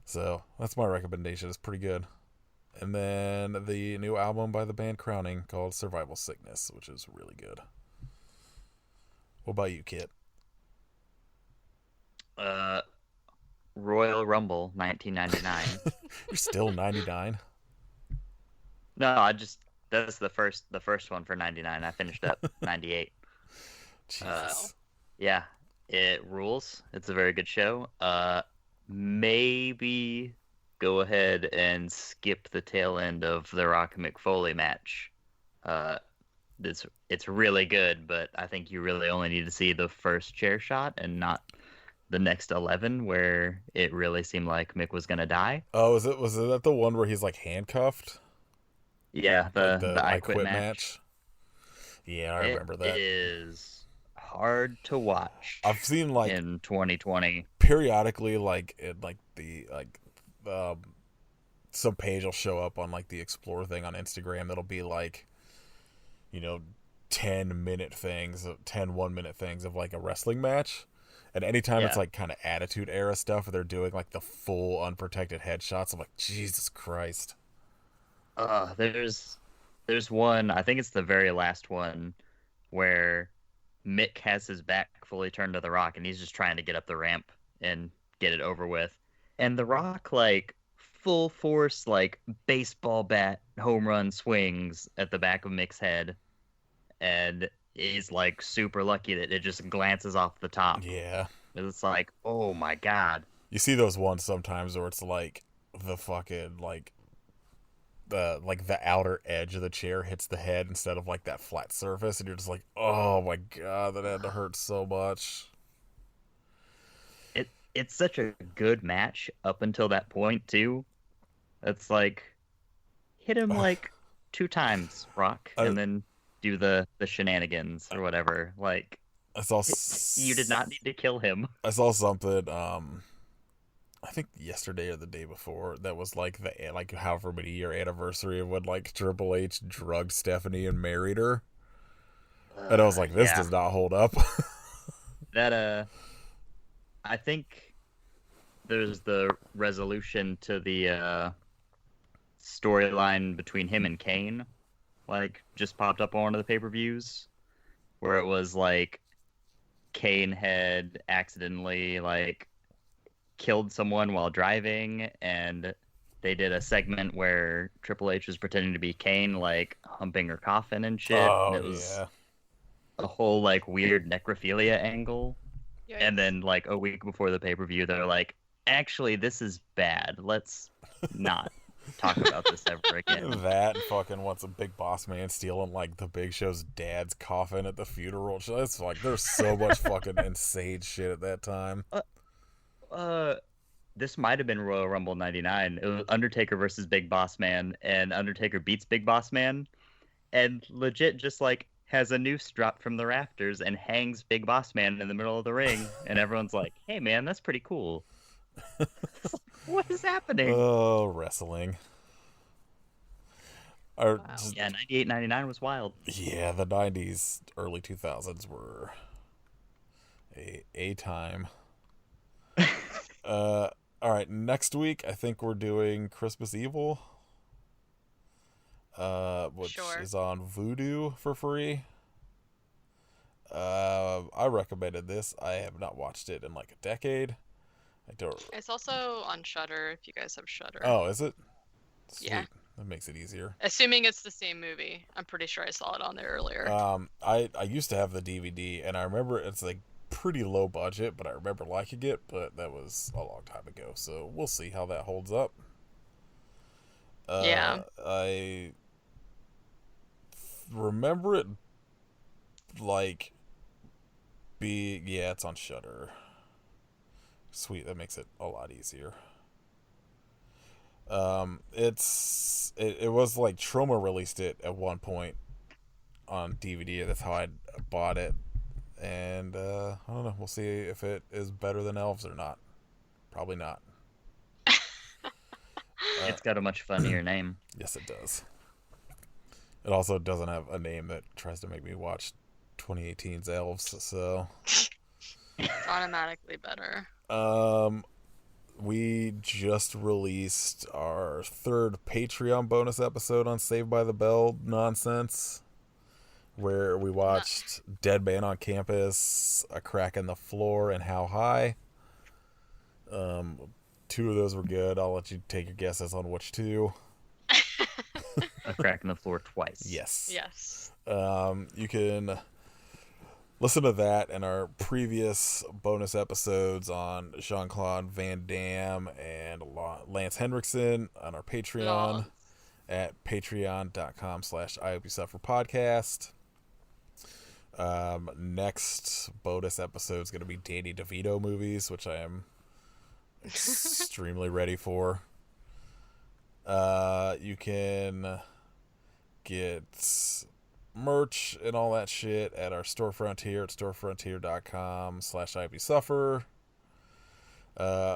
So that's my recommendation. It's pretty good. And then the new album by the band Crowning called Survival Sickness, which is really good. What about you, Kit? Royal Rumble 1999. You're still 99. No, I just that's the first one for 99. I finished up 98. Jesus. Yeah, it rules. It's a very good show. Maybe go ahead and skip the tail end of the Rock McFoley match. It's really good, but I think you really only need to see the first chair shot and not the next 11 where it really seemed like Mick was gonna die. Oh, was it that the one where he's like handcuffed? Yeah, Like the the I I Quit Quit match. match? Yeah, I It remember that. is hard to watch I've seen like in 2020. periodically like it like the like um some page will show up on like the explore thing on Instagram that'll be like, you know, 10-minute things, 10 1-minute things of like a wrestling match. And anytime it's Yeah. like kind of attitude era stuff where they're doing like the full unprotected headshots, I'm like, Jesus Christ. There's one, I think it's the very last one, where Mick has his back fully turned to The Rock and he's just trying to get up the ramp and get it over with. And The Rock, like, full force, like, baseball bat home run swings at the back of Mick's head. And he's, like, super lucky that it just glances off the top. Yeah. It's like, oh my God. You see those ones sometimes where it's like the fucking like the outer edge of the chair hits the head instead of like that flat surface, and you're just like, oh my God, that had to hurt so much. It's such a good match up until that point, too. It's like, hit him like 2 times, Rock, I, and then do the shenanigans or whatever. Like, I saw you did not need to kill him. I saw something I think yesterday or the day before that was like the like however many year anniversary of when like Triple H drugged Stephanie and married her. And I was like, this Yeah. does not hold up. That I think there's the resolution to the storyline between him and Kane, like just popped up on one of the pay-per-views, where it was like Kane had accidentally like killed someone while driving, and they did a segment where Triple H was pretending to be Kane, like humping her coffin and shit. Oh, And it was yeah. a whole like weird necrophilia angle. Yikes. And then like a week before the pay-per-view, they're like, actually, this is bad. Let's not talk about this ever again. That and fucking what's a Big Boss Man stealing like the Big Show's dad's coffin at the funeral. It's like there's so much fucking insane shit at that time. This might have been Royal Rumble '99. It was Undertaker versus Big Boss Man, and Undertaker beats Big Boss Man, and legit just like has a noose dropped from the rafters and hangs Big Boss Man in the middle of the ring, and everyone's like, "Hey man, that's pretty cool." What is happening? Oh, wrestling. Wow. Yeah, 98, 99 was wild. Yeah, the 90s, early 2000s were a time. All right, next week I think we're doing Christmas Evil, which Sure. is on Vudu for free. I recommended this. I have not watched it in like a decade. I don't. It's also on Shudder if you guys have Shudder. Oh, is it? Sweet. Yeah. That makes it easier. Assuming it's the same movie. I'm pretty sure I saw it on there earlier. I used to have the DVD, and I remember it's like pretty low budget, but I remember liking it, but that was a long time ago, so we'll see how that holds up. Yeah. I remember it like it's on Shudder. Sweet, that makes it a lot easier. It was like Troma released it at one point on DVD. That's how I bought it. And I don't know. We'll see if it is better than Elves or not. Probably not. It's got a much funnier name. Yes, it does. It also doesn't have a name that tries to make me watch 2018's Elves. So It's automatically better. We just released our third Patreon bonus episode on Saved by the Bell nonsense, where we watched Dead Man on Campus, A Crack in the Floor, and How High. Two of those were good. I'll let you take your guesses on which two. A Crack in the Floor twice. Yes. Yes. You can listen to that and our previous bonus episodes on Jean-Claude Van Damme and Lance Henriksen on our Patreon Lol. at patreon.com/IHopeYouSufferPodcast. Next bonus episode is going to be Danny DeVito movies, which I am extremely ready for. You can get merch and all that shit at our storefront here at storefrontier.com/IHopeYouSuffer.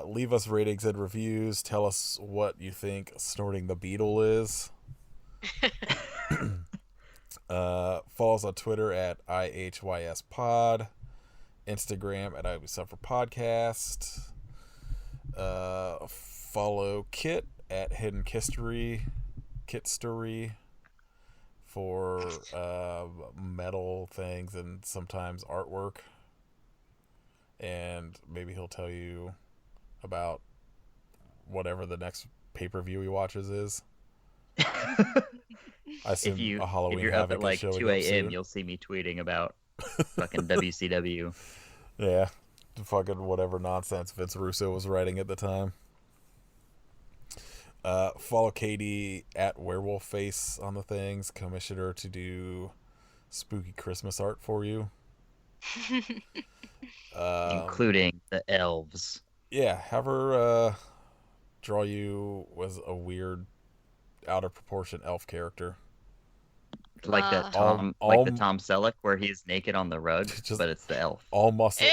Leave us ratings and reviews. Tell us what you think Snorting the Beetle is. Follow us on Twitter at IHYSPod, Instagram at IHopeYouSufferPodcast. Follow Kit at Hidden Kitstory for metal things and sometimes artwork. And maybe he'll tell you about whatever the next pay-per-view he watches is. I assume a Halloween if you're up Havoc at like is showing 2 up a.m., soon. you'll see me tweeting about fucking WCW. Yeah, fucking whatever nonsense Vince Russo was writing at the time. Follow Katie at Werewolf Face on the things. Commission her to do spooky Christmas art for you. Including the elves. Yeah, have her draw you was a weird, out of proportion elf character. Like that Tom, like the Tom Selleck where he's naked on the rug, but it's the elf. All muscle,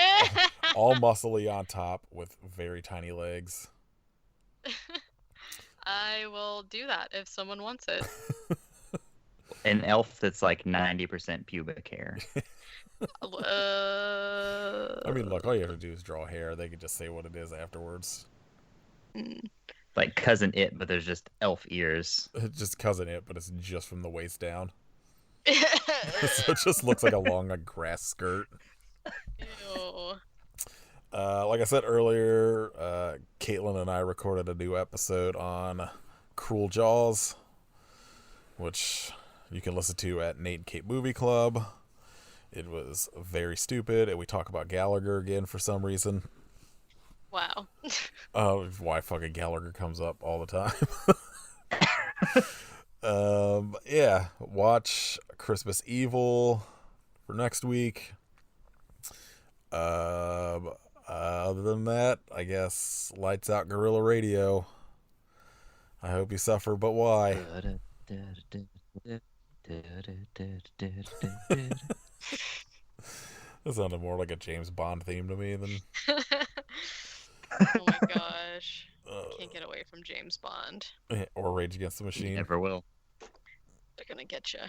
all muscly on top with very tiny legs. I will do that if someone wants it. An elf that's like 90% pubic hair. I mean, look, all you have to do is draw hair. They can just say what it is afterwards. Mm. Like Cousin It, but there's just elf ears. It's just Cousin It, but it's just from the waist down. So it just looks like a long like, grass skirt. Ew. Like I said earlier, Caitlin and I recorded a new episode on Cruel Jaws, which you can listen to at Nate and Kate Movie Club. It was very stupid, and we talk about Gallagher again for some reason. Wow. Why fucking Gallagher comes up all the time. Yeah, watch Christmas Evil for next week. Other than that, I guess lights out Guerrilla Radio. I hope you suffer, but why? That sounded more like a James Bond theme to me than. Oh my gosh. Can't get away from James Bond. Or Rage Against the Machine. Never will. They're gonna get you.